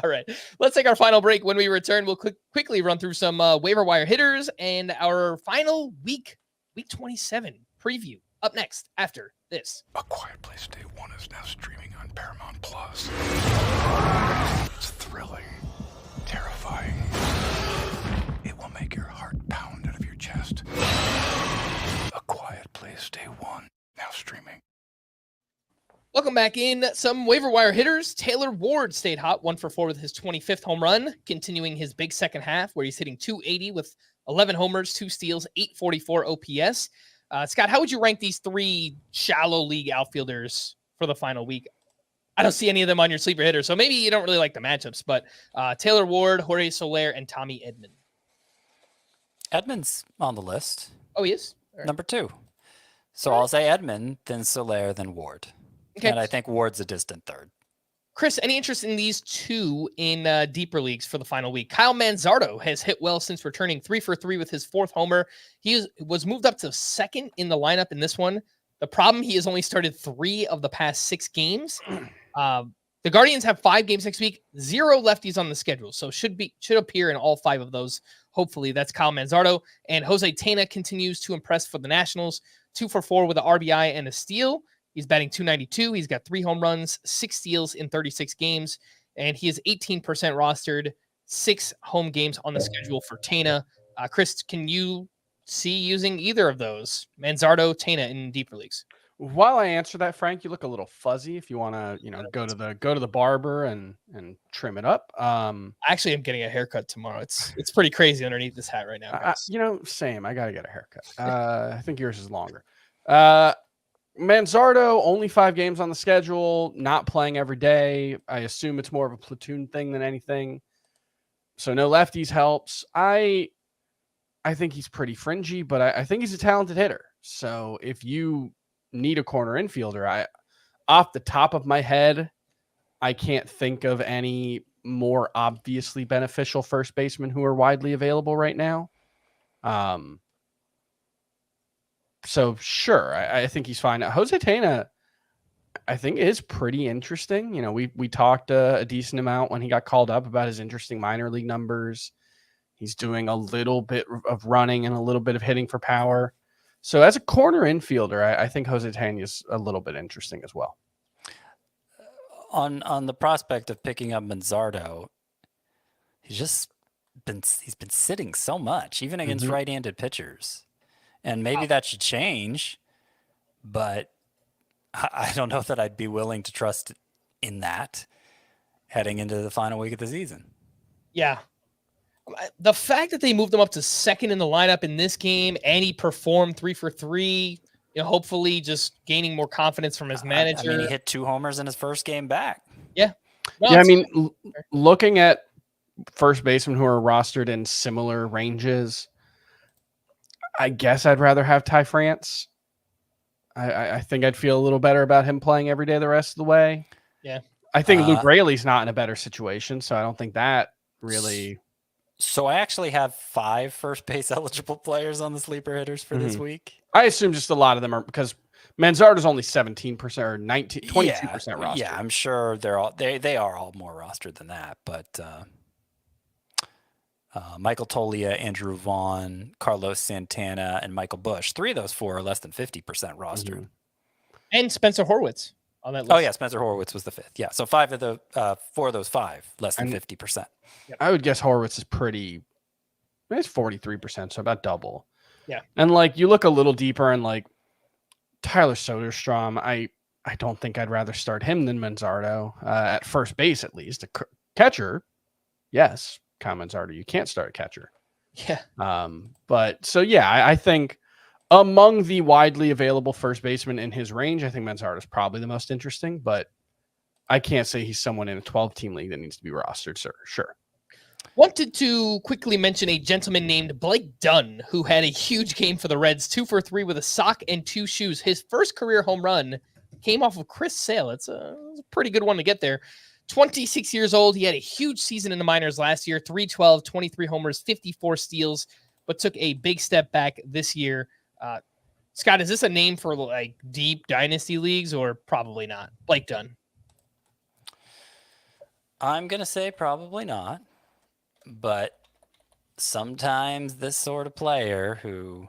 All right. Let's take our final break. When we return, we'll quickly run through some waiver wire hitters and our final week 27 preview up next after this. A Quiet Place Day 1 is now streaming on Paramount Plus. It's thrilling, terrifying. It will make your heart pound out of your chest. A Quiet Place Day 1, now streaming. Welcome back in. Some waiver wire hitters. Taylor Ward stayed hot, 1 for 4 with his 25th home run, continuing his big second half where he's hitting .280 with 11 homers, 2 steals, 844 OPS. Scott, how would you rank these 3 shallow league outfielders for the final week? I don't see any of them on your sleeper hitter, so maybe you don't really like the matchups, but Taylor Ward, Jorge Soler, and Tommy Edman. Edman's on the list. Oh, he is? All right. Number 2. So I'll say Edman, then Soler, then Ward. Okay. And I think Ward's a distant third. Chris, any interest in these 2 in deeper leagues for the final week? Kyle Manzardo has hit well since returning 3 for 3 with his 4th homer. He was moved up to 2nd in the lineup in this one. The problem, he has only started 3 of the past 6 games. The Guardians have 5 games next week, 0 lefties on the schedule, so should appear in all 5 of those. Hopefully, that's Kyle Manzardo. And Jose Tena continues to impress for the Nationals, 2 for 4 with an RBI and a steal. He's batting .292. He's got 3 home runs, 6 steals in 36 games, and he is 18% rostered, 6 home games on the schedule for Tena. Chris, can you see using either of those, Manzardo, Tena, in deeper leagues? While I answer that, Frank, you look a little fuzzy. If you want to, go to the barber and trim it up. Actually, I'm getting a haircut tomorrow. It's pretty crazy underneath this hat right now, guys. Same. I gotta get a haircut. I think yours is longer. Manzardo, only 5 games on the schedule, not playing every day. I assume it's more of a platoon thing than anything. So no lefties helps. I think he's pretty fringy, but I think he's a talented hitter. So if you need a corner infielder, off the top of my head, I can't think of any more obviously beneficial first basemen who are widely available right now. So sure, I think he's fine. Jose Tena, I think is pretty interesting. We talked a decent amount when he got called up about his interesting minor league numbers. He's doing a little bit of running and a little bit of hitting for power. So as a corner infielder, I think Jose Tena is a little bit interesting as well. On the prospect of picking up Manzardo, he's been sitting so much, even against right-handed pitchers. And maybe that should change, but I don't know that I'd be willing to trust in that heading into the final week of the season. Yeah. The fact that they moved him up to 2nd in the lineup in this game and he performed 3 for 3, hopefully just gaining more confidence from his manager. I mean, he hit 2 homers in his first game back. Yeah. No, looking at first basemen who are rostered in similar ranges, I guess I'd rather have Ty France. I think I'd feel a little better about him playing every day the rest of the way. Yeah. I think Luke Raley's not in a better situation, so I don't think that really... So I actually have 5 first base eligible players on the sleeper hitters for this week. I assume just a lot of them are because Manzardo's only 17% or 22% rostered. Yeah, I'm sure they are all more rostered than that, but Michael Tolia, Andrew Vaughn, Carlos Santana, and Michael Busch. 3 of those 4 are less than 50% rostered. And Spencer Horwitz on that list. Oh yeah, Spencer Horwitz was the 5th. Yeah, so 4 of those 5 less than 50%. I would guess Horwitz is pretty. It's 43%, so about double. Yeah, and you look a little deeper and Tyler Soderstrom. I don't think I'd rather start him than Manzardo at first base at least. A catcher, yes. Comments are you can't start a catcher. Yeah. But so I think among the widely available first basemen in his range, I think Manzardo is probably the most interesting, but I can't say he's someone in a 12-team league that needs to be rostered, sir. Sure. Wanted to quickly mention a gentleman named Blake Dunn, who had a huge game for the Reds, 2 for 3 with a sock and 2 shoes. His first career home run came off of Chris Sale. It's a pretty good one to get there. 26 years old. He had a huge season in the minors last year, 312, 23 homers, 54 steals, but took a big step back this year. Scott, is this a name for like deep dynasty leagues or probably not? Blake Dunn. I'm going to say probably not, but sometimes this sort of player who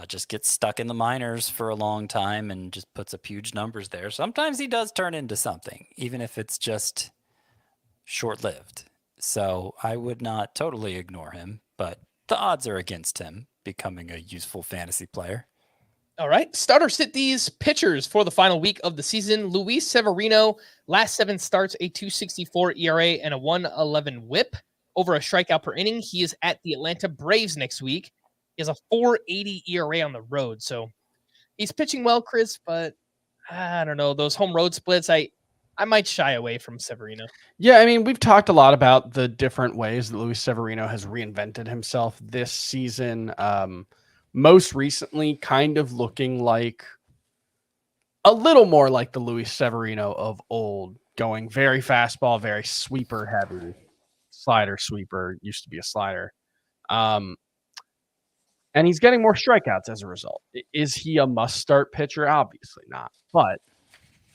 just gets stuck in the minors for a long time and just puts up huge numbers there, sometimes he does turn into something, even if it's just short-lived. So I would not totally ignore him, but the odds are against him becoming a useful fantasy player. All right. Starter sit these pitchers for the final week of the season. Luis Severino, last 7 starts, a 2.64 ERA and a 1.11 whip over a strikeout per inning. He is at the Atlanta Braves next week. He has a 4.80 ERA on the road. So he's pitching well, Chris, but I don't know. Those home road splits, I might shy away from Severino. Yeah, I mean, we've talked a lot about the different ways that Luis Severino has reinvented himself this season. Most recently, kind of looking like a little more like the Luis Severino of old, going very fastball, very sweeper heavy, slider sweeper, used to be a slider. And he's getting more strikeouts as a result. Is he a must-start pitcher? Obviously not. But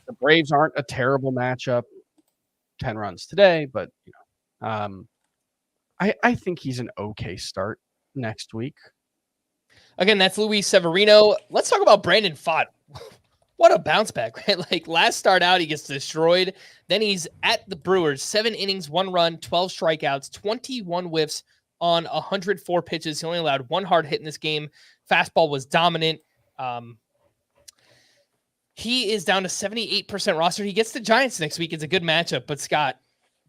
the Braves aren't a terrible matchup. 10 runs today, but I think he's an okay start next week. Again, that's Luis Severino. Let's talk about Brandon Pfaadt. What a bounce back, right? Like last start out, he gets destroyed. Then he's at the Brewers, 7 innings, 1 run, 12 strikeouts, 21 whiffs on 104 pitches. He only allowed 1 hard hit in this game. Fastball was dominant. He is down to 78% roster. He gets the Giants next week. It's a good matchup. But Scott,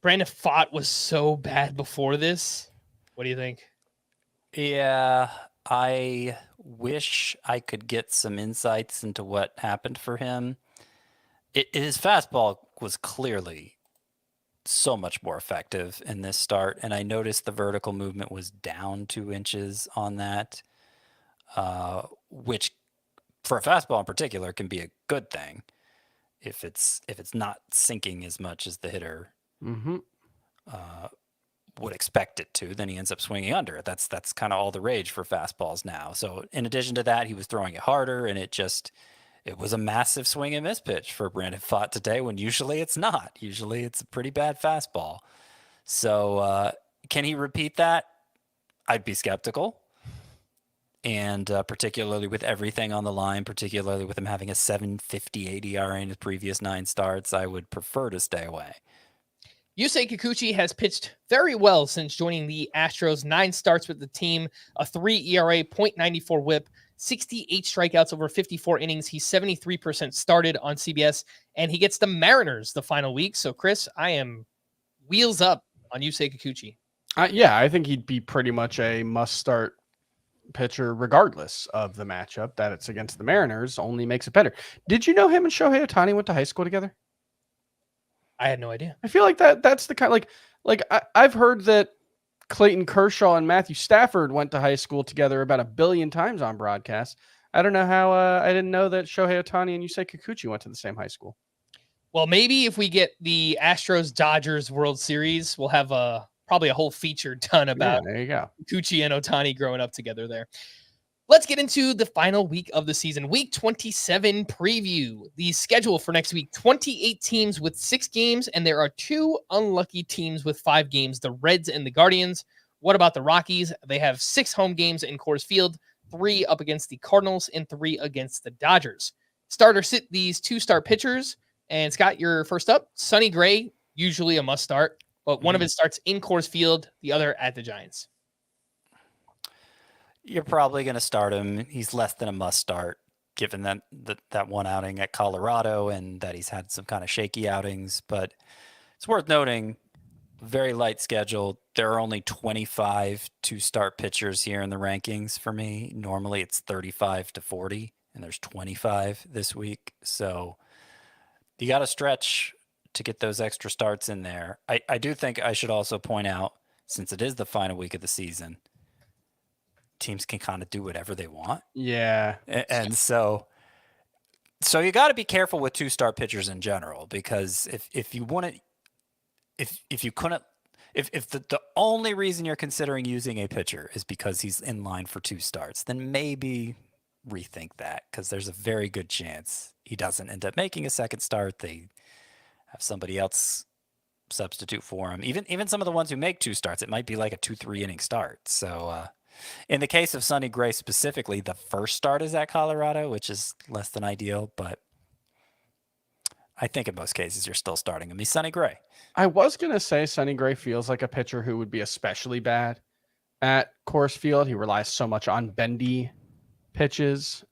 Brandon Pfaadt was so bad before this. What do you think? Yeah, I wish I could get some insights into what happened for him. His fastball was clearly so much more effective in this start, and I noticed the vertical movement was down 2 inches on that, which for a fastball in particular can be a good thing if it's not sinking as much as the hitter would expect it to. Then he ends up swinging under it. That's kind of all the rage for fastballs now. So in addition to that, he was throwing it harder, and it was a massive swing and miss pitch for Brandon Pfaadt today, when usually it's not. Usually it's a pretty bad fastball. So can he repeat that? I'd be skeptical. And particularly with everything on the line, particularly with him having a 7.58 ERA in his previous 9 starts, I would prefer to stay away. Yusei Kikuchi has pitched very well since joining the Astros. 9 starts with the team, a 3 ERA, .94 whip, 68 strikeouts over 54 innings. He's 73% started on CBS, and he gets the Mariners the final week. So, Chris, I am wheels up on Yusei Kikuchi. Yeah, I think he'd be pretty much a must-start pitcher regardless of the matchup. That it's against the Mariners only makes it better. Did you know him and Shohei Ohtani went to high school together? I had no idea. I feel like that's the kind I've heard that Clayton Kershaw and Matthew Stafford went to high school together about 1 billion times on broadcast. I don't know how I didn't know that Shohei Ohtani and Yusei Kikuchi went to the same high school. Well, maybe if we get the Astros Dodgers World Series, we'll have probably a whole feature done about there you go. Kikuchi and Ohtani growing up together there. Let's get into the final week of the season. Week 27 preview. The schedule for next week, 28 teams with 6 games, and there are 2 unlucky teams with 5 games, the Reds and the Guardians. What about the Rockies? They have 6 home games in Coors Field, 3 up against the Cardinals and 3 against the Dodgers. Starter sit these 2-star pitchers. And Scott, you're first up. Sonny Gray, usually a must start, but one of his starts in Coors Field, the other at the Giants. You're probably going to start him. He's less than a must start, given that one outing at Colorado and that he's had some kind of shaky outings. But it's worth noting, very light schedule. There are only 25 2-start pitchers here in the rankings for me. Normally it's 35 to 40, and there's 25 this week. So you got to stretch to get those extra starts in there. I do think I should also point out, since it is the final week of the season, teams can kind of do whatever they want. Yeah. And so you got to be careful with 2-star pitchers in general, because if you want to, if the only reason you're considering using a pitcher is because he's in line for 2 starts, then maybe rethink that because there's a very good chance he doesn't end up making a second start. They have somebody else substitute for him. Even some of the ones who make 2 starts, it might be like a 2-3 inning start. So in the case of Sonny Gray specifically, the first start is at Colorado, which is less than ideal, but I think in most cases you're still starting him. He's Sonny Gray. I was going to say Sonny Gray feels like a pitcher who would be especially bad at Coors Field. He relies so much on bendy pitches.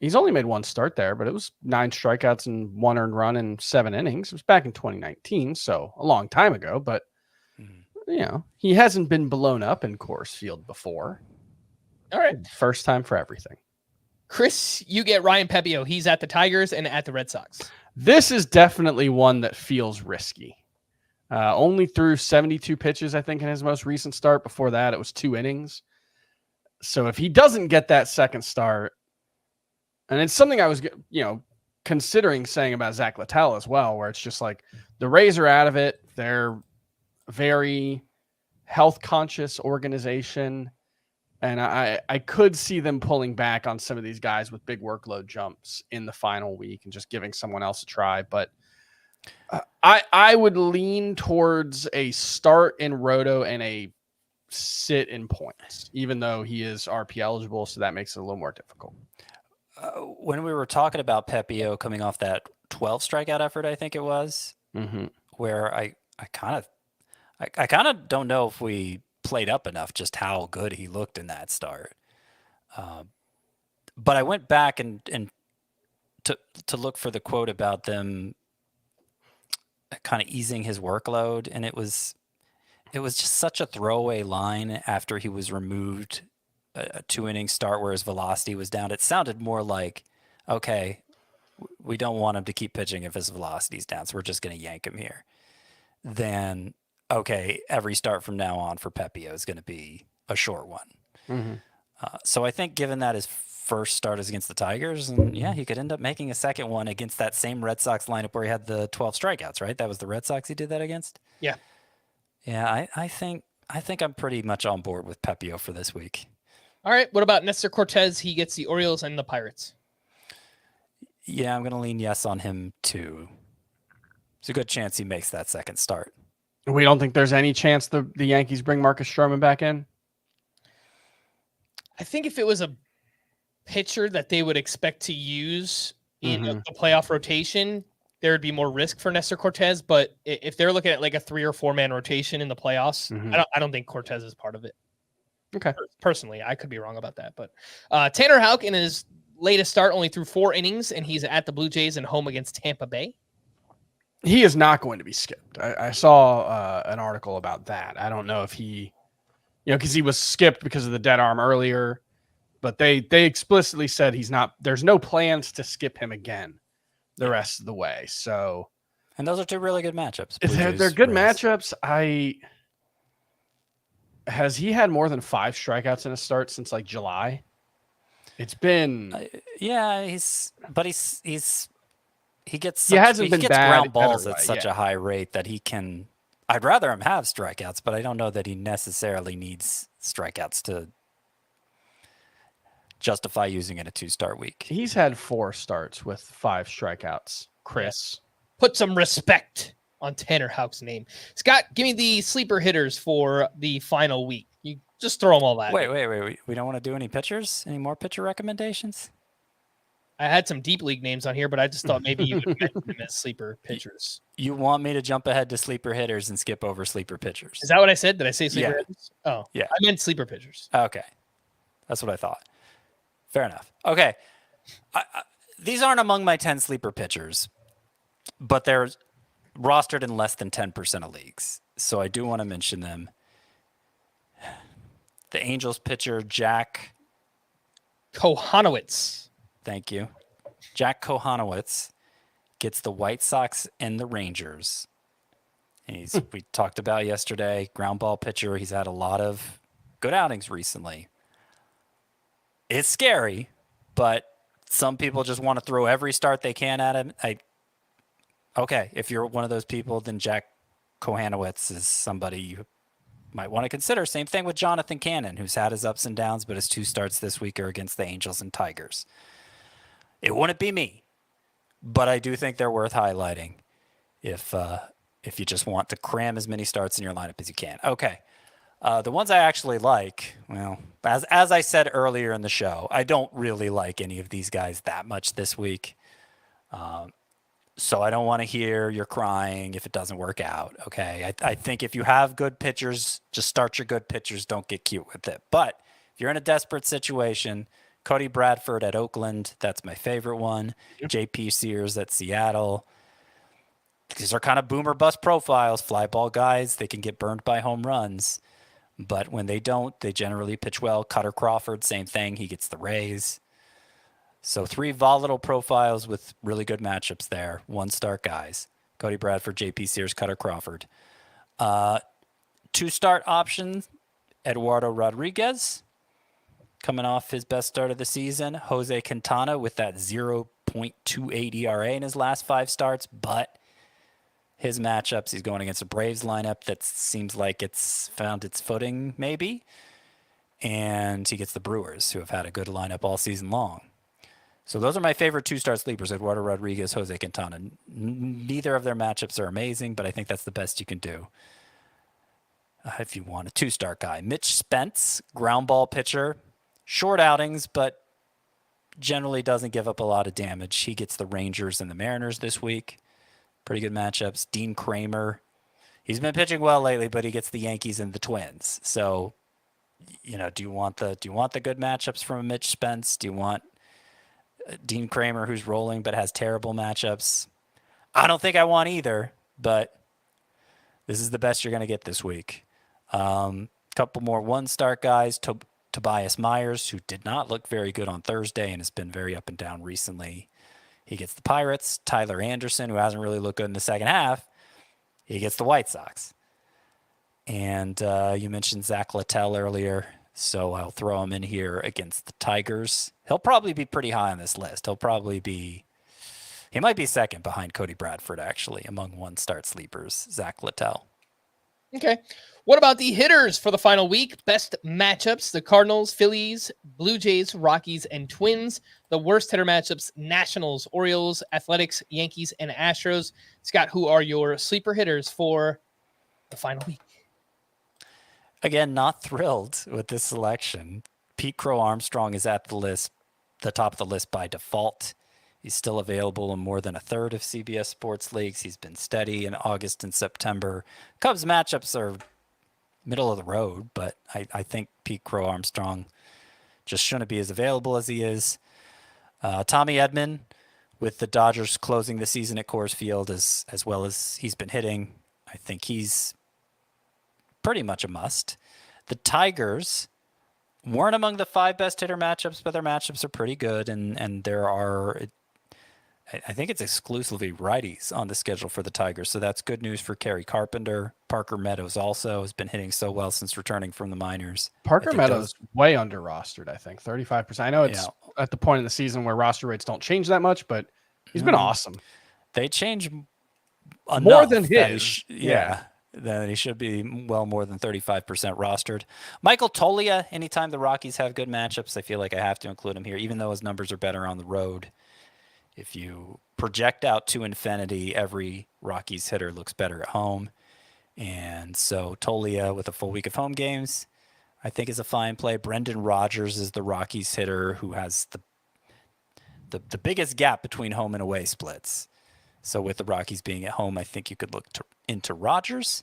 He's only made 1 start there, but it was 9 strikeouts and 1 earned run in 7 innings. It was back in 2019, so a long time ago, but you know, he hasn't been blown up in Coors Field before. All right. First time for everything. Chris, you get Ryan Pepiot. He's at the Tigers and at the Red Sox. This is definitely one that feels risky. Only threw 72 pitches, I think, in his most recent start. Before that, it was 2 innings. So if he doesn't get that second start, and it's something I was, considering saying about Zach Littell as well, where it's just like the Rays are out of it. They're very health conscious organization. And I could see them pulling back on some of these guys with big workload jumps in the final week and just giving someone else a try. But I would lean towards a start in Roto and a sit in points, even though he is RP eligible. So that makes it a little more difficult. When we were talking about Pepiot coming off that 12 strikeout effort, I think it was, where I kind of don't know if we played up enough just how good he looked in that start. But I went back and to look for the quote about them kind of easing his workload, and it was just such a throwaway line after he was removed a 2-inning start where his velocity was down. It sounded more like, okay, we don't want him to keep pitching if his velocity's down, so we're just going to yank him here. Then, okay, every start from now on for Pepiot is going to be a short one. So I think given that his first start is against the Tigers, and yeah, he could end up making a second one against that same Red Sox lineup where he had the 12 strikeouts, right? That was the Red Sox he did that against? Yeah. Yeah, I think I'm pretty much on board with Pepiot for this week. All right. What about Nestor Cortez? He gets the Orioles and the Pirates. Yeah, I'm going to lean yes on him too. There's a good chance he makes that second start. We don't think there's any chance the Yankees bring Marcus Stroman back in? I think if it was a pitcher that they would expect to use in the playoff rotation, there would be more risk for Nestor Cortez. But if they're looking at like a 3 or 4 man rotation in the playoffs, I don't think Cortez is part of it. Okay. Personally, I could be wrong about that. But Tanner Houck in his latest start only threw 4 innings, and he's at the Blue Jays and home against Tampa Bay. He is not going to be skipped. I saw an article about that. I don't know if he, because he was skipped because of the dead arm earlier, but they explicitly said he's not. There's no plans to skip him again the rest of the way. So, and those are 2 really good matchups. They're good matchups. Has he had more than 5 strikeouts in a start since like July? It's been he gets bad ground balls either at way, such a high rate that he can. I'd rather him have strikeouts, but I don't know that he necessarily needs strikeouts to justify using in a 2-start week. He's had 4 starts with 5 strikeouts. Chris, put some respect on Tanner Houck's name. Scott, give me the sleeper hitters for the final week. You just throw them all at me. Wait. We don't want to do any pitchers? Any more pitcher recommendations? I had some deep league names on here, but I just thought maybe you would mention them as sleeper pitchers. You want me to jump ahead to sleeper hitters and skip over sleeper pitchers? Is that what I said? Did I say sleeper Yeah. hitters? Oh, Yeah. I meant sleeper pitchers. Okay. That's what I thought. Fair enough. Okay. These aren't among my 10 sleeper pitchers, but they're rostered in less than 10% of leagues. So I do want to mention them. The Angels pitcher, Jack Kohanowitz. Thank you. Jack Kohanowitz gets the White Sox and the Rangers. And we talked about yesterday, ground ball pitcher. He's had a lot of good outings recently. It's scary, but some people just want to throw every start they can at him. Okay, if you're one of those people, then Jack Kohanowitz is somebody might want to consider. Same thing with Jonathan Cannon, who's had his ups and downs, but his 2 starts this week are against the Angels and Tigers. It wouldn't be me, but I do think they're worth highlighting if you just want to cram as many starts in your lineup as you can. Okay. The ones I actually like, well, as I said earlier in the show, I don't really like any of these guys that much this week. So I don't want to hear you're crying if it doesn't work out. Okay. I think if you have good pitchers, just start your good pitchers. Don't get cute with it. But if you're in a desperate situation, Cody Bradford at Oakland, that's my favorite one. Yep. JP Sears at Seattle. These are kind of boomer bust profiles, fly ball guys. They can get burned by home runs. But when they don't, they generally pitch well. Cutter Crawford, same thing. He gets the Rays. So 3 volatile profiles with really good matchups there. 1-start guys. Cody Bradford, JP Sears, Cutter Crawford. 2-start options, Eduardo Rodriguez, coming off his best start of the season. Jose Quintana with that 0.28 ERA in his last 5 starts. But his matchups, he's going against a Braves lineup that seems like it's found its footing, maybe. And he gets the Brewers, who have had a good lineup all season long. So those are my favorite 2-star sleepers, Eduardo Rodriguez, Jose Quintana. Neither of their matchups are amazing, but I think that's the best you can do if you want a 2-star guy. Mitch Spence, ground ball pitcher. Short outings, but generally doesn't give up a lot of damage. He gets the Rangers and the Mariners this week. Pretty good matchups. Dean Kramer. He's been pitching well lately, but he gets the Yankees and the Twins. So, do you want the good matchups from Mitch Spence? Do you want Dean Kramer, who's rolling but has terrible matchups? I don't think I want either, but this is the best you're going to get this week. Couple more 1-start guys. Tobias Myers, who did not look very good on Thursday and has been very up and down recently. He gets the Pirates. Tyler Anderson, who hasn't really looked good in the second half, he gets the White Sox. And you mentioned Zach Littell earlier, so I'll throw him in here against the Tigers. He'll probably be pretty high on this list. He might be second behind Cody Bradford, actually, among 1-start sleepers, Zach Littell. Okay. What about the hitters for the final week? Best matchups, the Cardinals, Phillies, Blue Jays, Rockies, and Twins. The worst hitter matchups, Nationals, Orioles, Athletics, Yankees, and Astros. Scott, who are your sleeper hitters for the final week? Again, not thrilled with this selection. Pete Crow Armstrong is at the top of the list by default. He's still available in more than a third of CBS Sports leagues. He's been steady in August and September. Cubs matchups are middle of the road, but I think Pete Crow Armstrong just shouldn't be as available as he is. Tommy Edman, with the Dodgers closing the season at Coors Field as well as he's been hitting, I think he's pretty much a must. The Tigers weren't among the 5 best hitter matchups, but their matchups are pretty good, and there are, I think it's exclusively righties on the schedule for the Tigers, so that's good news for Kerry Carpenter. Parker Meadows also has been hitting so well since returning from the minors. Parker Meadows way under rostered, I think, 35%. I know it's at the point in the season where roster rates don't change that much, but he's been awesome. They change more than his. Then he should be well more than 35% rostered. Michael Toglia, anytime the Rockies have good matchups, I feel like I have to include him here, even though his numbers are better on the road. If you project out to infinity, every Rockies hitter looks better at home. And so Toglia with a full week of home games, I think is a fine play. Brendan Rodgers is the Rockies hitter who has the biggest gap between home and away splits. So with the Rockies being at home, I think you could look into Rodgers.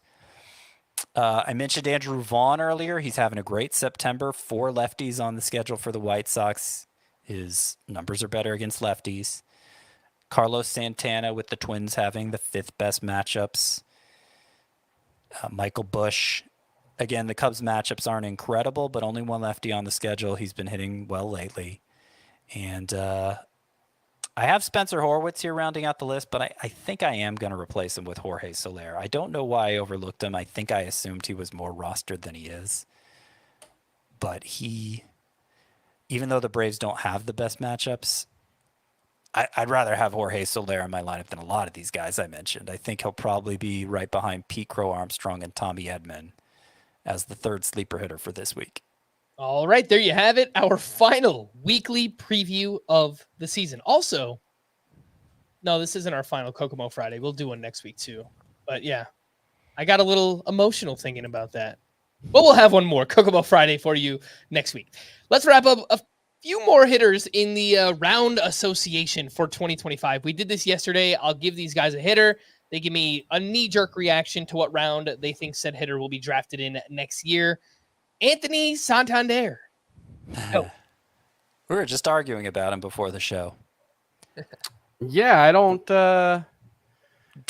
I mentioned Andrew Vaughn earlier. He's having a great September. 4 lefties on the schedule for the White Sox. His numbers are better against lefties. Carlos Santana with the Twins having the 5th best matchups. Michael Busch. Again, the Cubs matchups aren't incredible, but only 1 lefty on the schedule. He's been hitting well lately. And I have Spencer Horwitz here rounding out the list, but I think I am going to replace him with Jorge Soler. I don't know why I overlooked him. I think I assumed he was more rostered than he is. But even though the Braves don't have the best matchups, I'd rather have Jorge Soler in my lineup than a lot of these guys I mentioned. I think he'll probably be right behind Pete Crow Armstrong and Tommy Edman as the third sleeper hitter for this week. All right, there you have it. Our final weekly preview of the season. Also, no, this isn't our final Kokomo Friday. We'll do one next week too. But yeah, I got a little emotional thinking about that. But we'll have one more Kokomo Friday for you next week. Let's wrap up a few more hitters in the round association for 2025. We did this yesterday. I'll give these guys a hitter. They give me a knee-jerk reaction to what round they think said hitter will be drafted in next year. Anthony Santander. Oh. We were just arguing about him before the show. Yeah, I don't. Do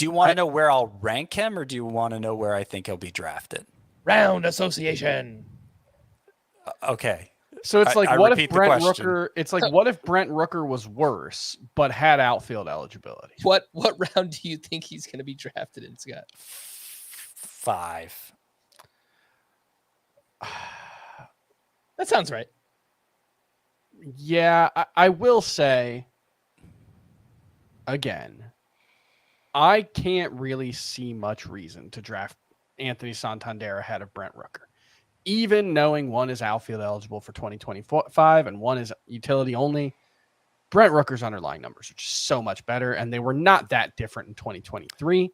you want to know where I'll rank him, or do you want to know where I think he'll be drafted? Round association. Okay. So it's like, I what if repeat the Brent question. Rooker? It's like, what if Brent Rooker was worse but had outfield eligibility? What round do you think he's going to be drafted in, Scott? 5. That sounds right. Yeah, I will say, again, I can't really see much reason to draft Anthony Santander ahead of Brent Rooker. Even knowing one is outfield eligible for 2025 and one is utility only, Brent Rooker's underlying numbers are just so much better, and they were not that different in 2023.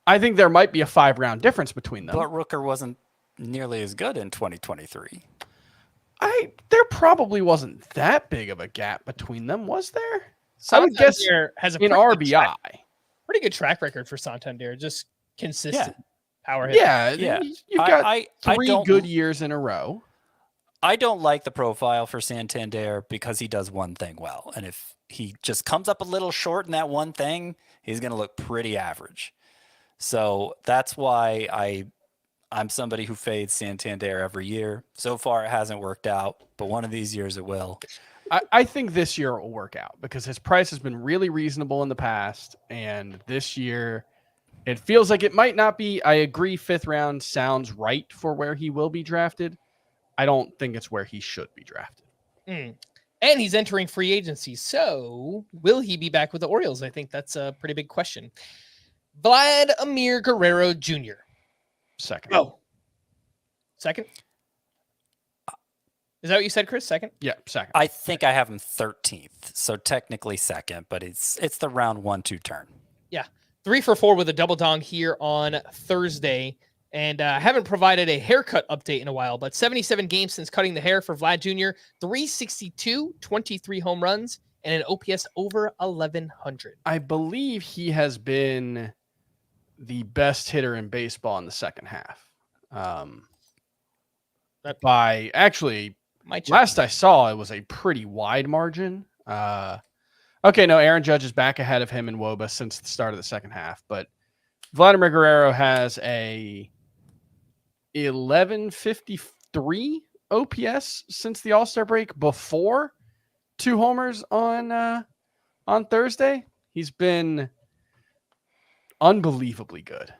I think there might be a 5-round difference between them. But Rooker wasn't nearly as good in 2023. There probably wasn't that big of a gap between them, was there? I would guess Santander has a in pretty RBI. pretty good track record for Santander. Just consistent power hit. Yeah, Yeah. you've got I 3 don't- good years in a row. I don't like the profile for Santander because he does one thing well. And if he just comes up a little short in that one thing, he's going to look pretty average. So that's why I'm somebody who fades Santander every year. So far, it hasn't worked out, but one of these years it will. I think this year it will work out because his price has been really reasonable in the past. And this year, it feels like it might not be. I agree, 5th round sounds right for where he will be drafted. I don't think it's where he should be drafted. And he's entering free agency. So will he be back with the Orioles? I think that's a pretty big question. Vladimir Guerrero Jr. Second. Oh. Second? Is that what you said, Chris? Second? Yeah, second. I think I have him 13th, so technically second, but it's the round 1-2 turn. Yeah. 3 for 4 with a double dong here on Thursday. And I haven't provided a haircut update in a while, but 77 games since cutting the hair for Vlad Jr., 362, 23 home runs, and an OPS over 1,100. I believe he has been the best hitter in baseball in the second half. By actually, last I saw, it was a pretty wide margin. Okay, no, Aaron Judge is back ahead of him in WOBA since the start of the second half, but Vladimir Guerrero has a 1153 OPS since the All-Star break before 2 homers on Thursday. He's been unbelievably good.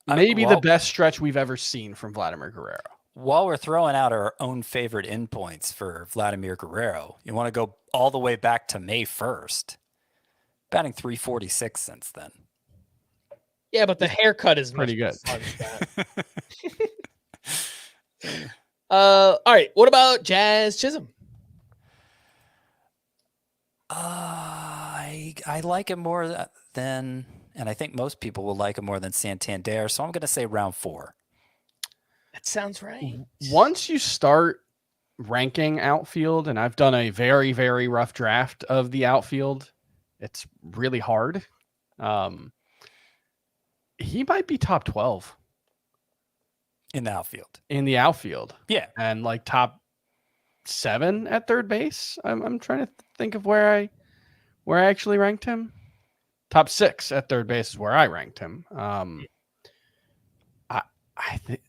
Maybe the best stretch we've ever seen from Vladimir Guerrero. While we're throwing out our own favorite endpoints for Vladimir Guerrero, you want to go all the way back to May 1st. Batting 346 since then. Yeah, but the haircut is pretty good. All right. What about Jazz Chisholm? I like him more than, and I think most people will like him more than Santander. So I'm going to say round 4. That sounds right. Once you start ranking outfield, and I've done a very, very rough draft of the outfield, it's really hard. He might be top 12 in the outfield. In the outfield. Yeah. And like top 7 at third base. I'm trying to think of where I actually ranked him. Top 6 at third base is where I ranked him. I think,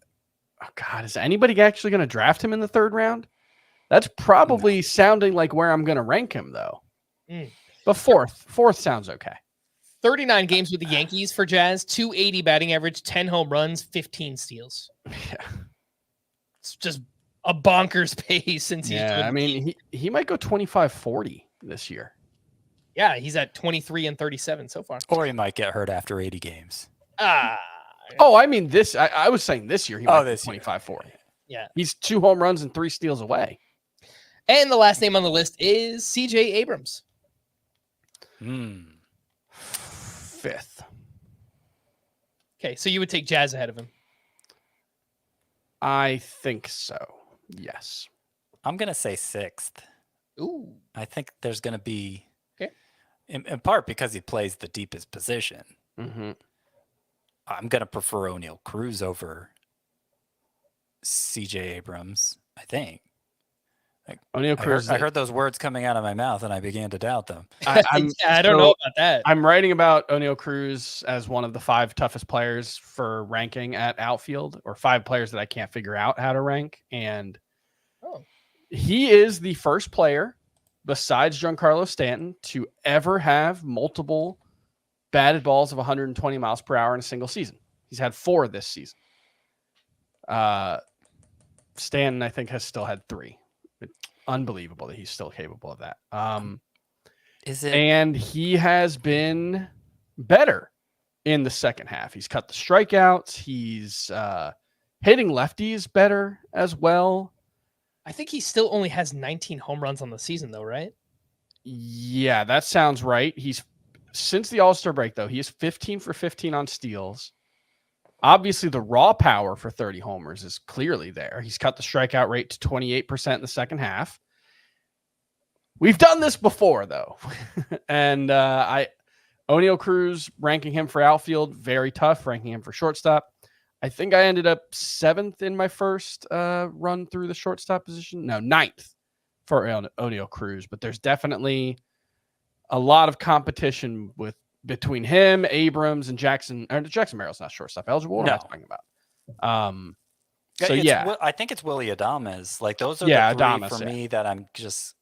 oh God, is anybody actually going to draft him in the 3rd round? That's probably sounding like where I'm going to rank him, though. But 4th sounds okay. 39 games with the Yankees for Jazz, 280 batting average, 10 home runs, 15 steals. Yeah. It's just a bonkers pace since he's I mean, he might go 25-40 this year. Yeah, he's at 23 and 37 so far. Or he might get hurt after 80 games. Oh, I mean this. I was saying this year he might be this year. 25-40. Yeah. He's 2 home runs and 3 steals away. And the last name on the list is CJ Abrams. 5th. Okay, so you would take Jazz ahead of him. I think so. Yes. I'm going to say 6th. Ooh. I think there's going to be, Okay. in part because he plays the deepest position. Mm-hmm. I'm going to prefer O'Neal Cruz over CJ Abrams, I think. O'Neal Cruz. I heard those words coming out of my mouth and I began to doubt them. I don't know about that. I'm writing about O'Neal Cruz as one of the 5 toughest players for ranking at outfield, or 5 players that I can't figure out how to rank. And he is the first player besides Giancarlo Stanton to ever have multiple batted balls of 120 miles per hour in a single season. He's had 4 this season. Stanton, I think, has still had 3. Unbelievable that he's still capable of that. Is it? And he has been better in the second half. He's cut the strikeouts. He's hitting lefties better as well. I think he still only has 19 home runs on the season, though, right? Yeah, that sounds right. He's since the All-Star break, though, he is 15 for 15 on steals. Obviously, the raw power for 30 homers is clearly there. He's cut the strikeout rate to 28% in the second half. We've done this before, though. And O'Neal Cruz, ranking him for outfield, very tough. Ranking him for shortstop, I think I ended up 7th in my first run through the shortstop position. No, 9th for O'Neal Cruz. But there's definitely a lot of competition between him, Abrams, and Jackson. Or Jackson Merrill's not shortstop eligible. What am I talking about? I think it's Willie Adames. Like those are the 3 Adames, for me that I'm just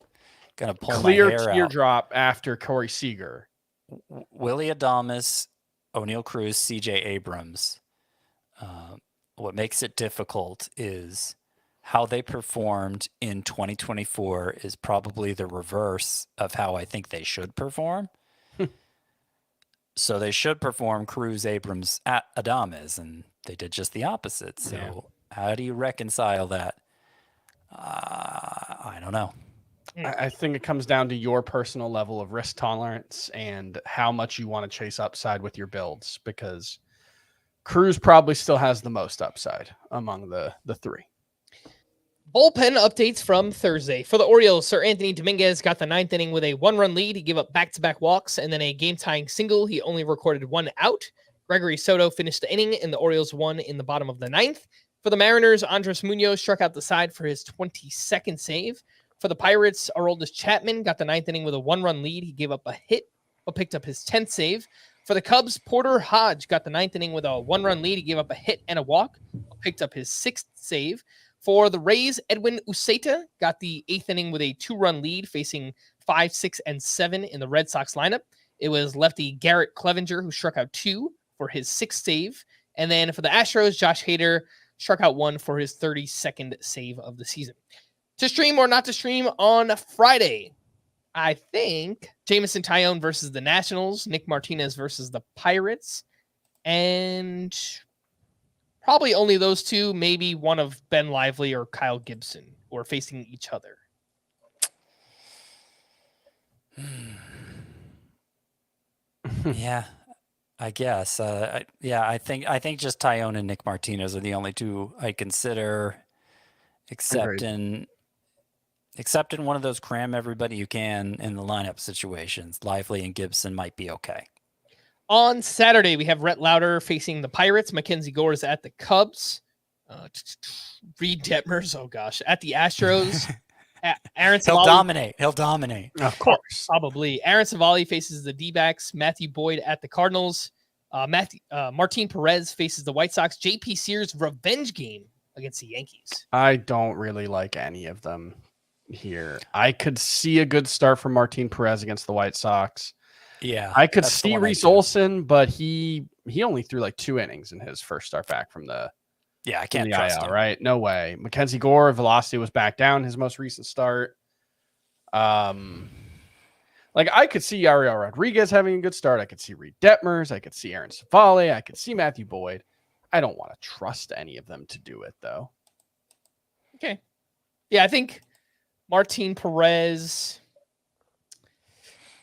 gonna pull clear my hair out. teardrop after Corey Seager. Willie Adames, O'Neal Cruz, CJ Abrams. What makes it difficult is how they performed in 2024 is probably the reverse of how I think they should perform. So they should perform Cruz, Abrams, Adames, and they did just the opposite. So how do you reconcile that? I don't know. I think it comes down to your personal level of risk tolerance and how much you want to chase upside with your builds, because Cruz probably still has the most upside among the 3. Bullpen updates from Thursday. For the Orioles, Sir Anthony Dominguez got the 9th inning with a 1-run lead. He gave up back-to-back walks and then a game-tying single. He only recorded 1 out. Gregory Soto finished the inning, and the Orioles won in the bottom of the 9th. For the Mariners, Andres Munoz struck out the side for his 22nd save. For the Pirates, Aroldis Chapman got the 9th inning with a 1-run lead. He gave up a hit, but picked up his 10th save. For the Cubs, Porter Hodge got the 9th inning with a 1-run lead. He gave up a hit and a walk, picked up his 6th save. For the Rays, Edwin Uceta got the 8th inning with a 2-run lead, facing 5, 6, and 7 in the Red Sox lineup. It was lefty Garrett Clevenger who struck out 2 for his 6th save. And then for the Astros, Josh Hader struck out 1 for his 32nd save of the season. To stream or not to stream on Friday, I think Jameson Taillon versus the Nationals, Nick Martinez versus the Pirates, and probably only those 2, maybe one of Ben Lively or Kyle Gibson, who are facing each other. Yeah, I guess. I think just Taillon and Nick Martinez are the only 2 I consider, except in one of those cram everybody you can in the lineup situations. Lively and Gibson might be okay. On Saturday, we have Rhett Lauder facing the Pirates. Mackenzie Gore is at the Cubs. Reed Detmers, at the Astros. Aaron Savali, He'll dominate. Of course. Probably. Aaron Savali faces the D-backs. Matthew Boyd at the Cardinals. Martin Perez faces the White Sox. JP Sears' revenge game against the Yankees. I don't really like any of them here. I could see a good start from Martin Perez against the White Sox. Yeah, I could see Reese Olson, but he only threw like 2 innings in his first start back from the I can't trust IL, him. right? No way. Mackenzie Gore, velocity was back down his most recent start. Like I could see Ariel Rodriguez having a good start. I could see Reed Detmers. I could see Aaron Savali. I could see Matthew Boyd. I don't want to trust any of them to do it, though. Okay. Yeah, I think Martin Perez.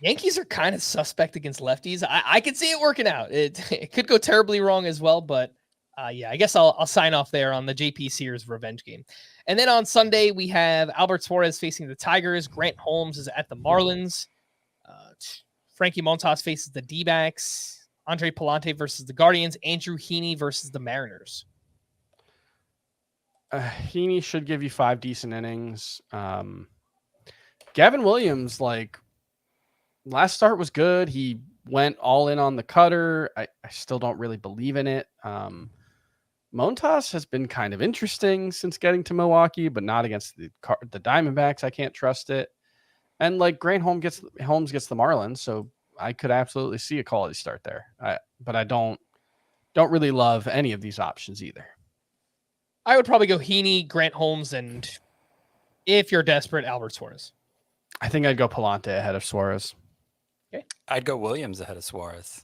Yankees are kind of suspect against lefties. I could see it working out. It could go terribly wrong as well, but yeah, I guess I'll sign off there on the JP Sears revenge game. And then on Sunday, we have Albert Suarez facing the Tigers. Grant Holmes is at the Marlins. Frankie Montas faces the D-backs. Andre Palante versus the Guardians. Andrew Heaney versus the Mariners. Heaney should give you 5 decent innings. Gavin Williams, last start was good. He went all in on the cutter. I still don't really believe in it. Montas has been kind of interesting since getting to Milwaukee, but not against the Diamondbacks. I can't trust it. And Grant Holmes gets the Marlins, so I could absolutely see a quality start there. But I don't really love any of these options either. I would probably go Heaney, Grant Holmes, and if you're desperate, Albert Suarez. I think I'd go Palante ahead of Suarez. Okay. I'd go Williams ahead of Suarez.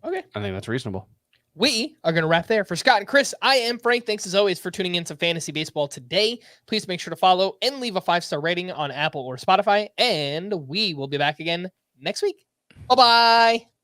Okay. I think that's reasonable. We are going to wrap there. For Scott and Chris, I am Frank. Thanks as always for tuning in to Fantasy Baseball today. Please make sure to follow and leave a 5-star rating on Apple or Spotify. And we will be back again next week. Bye-bye.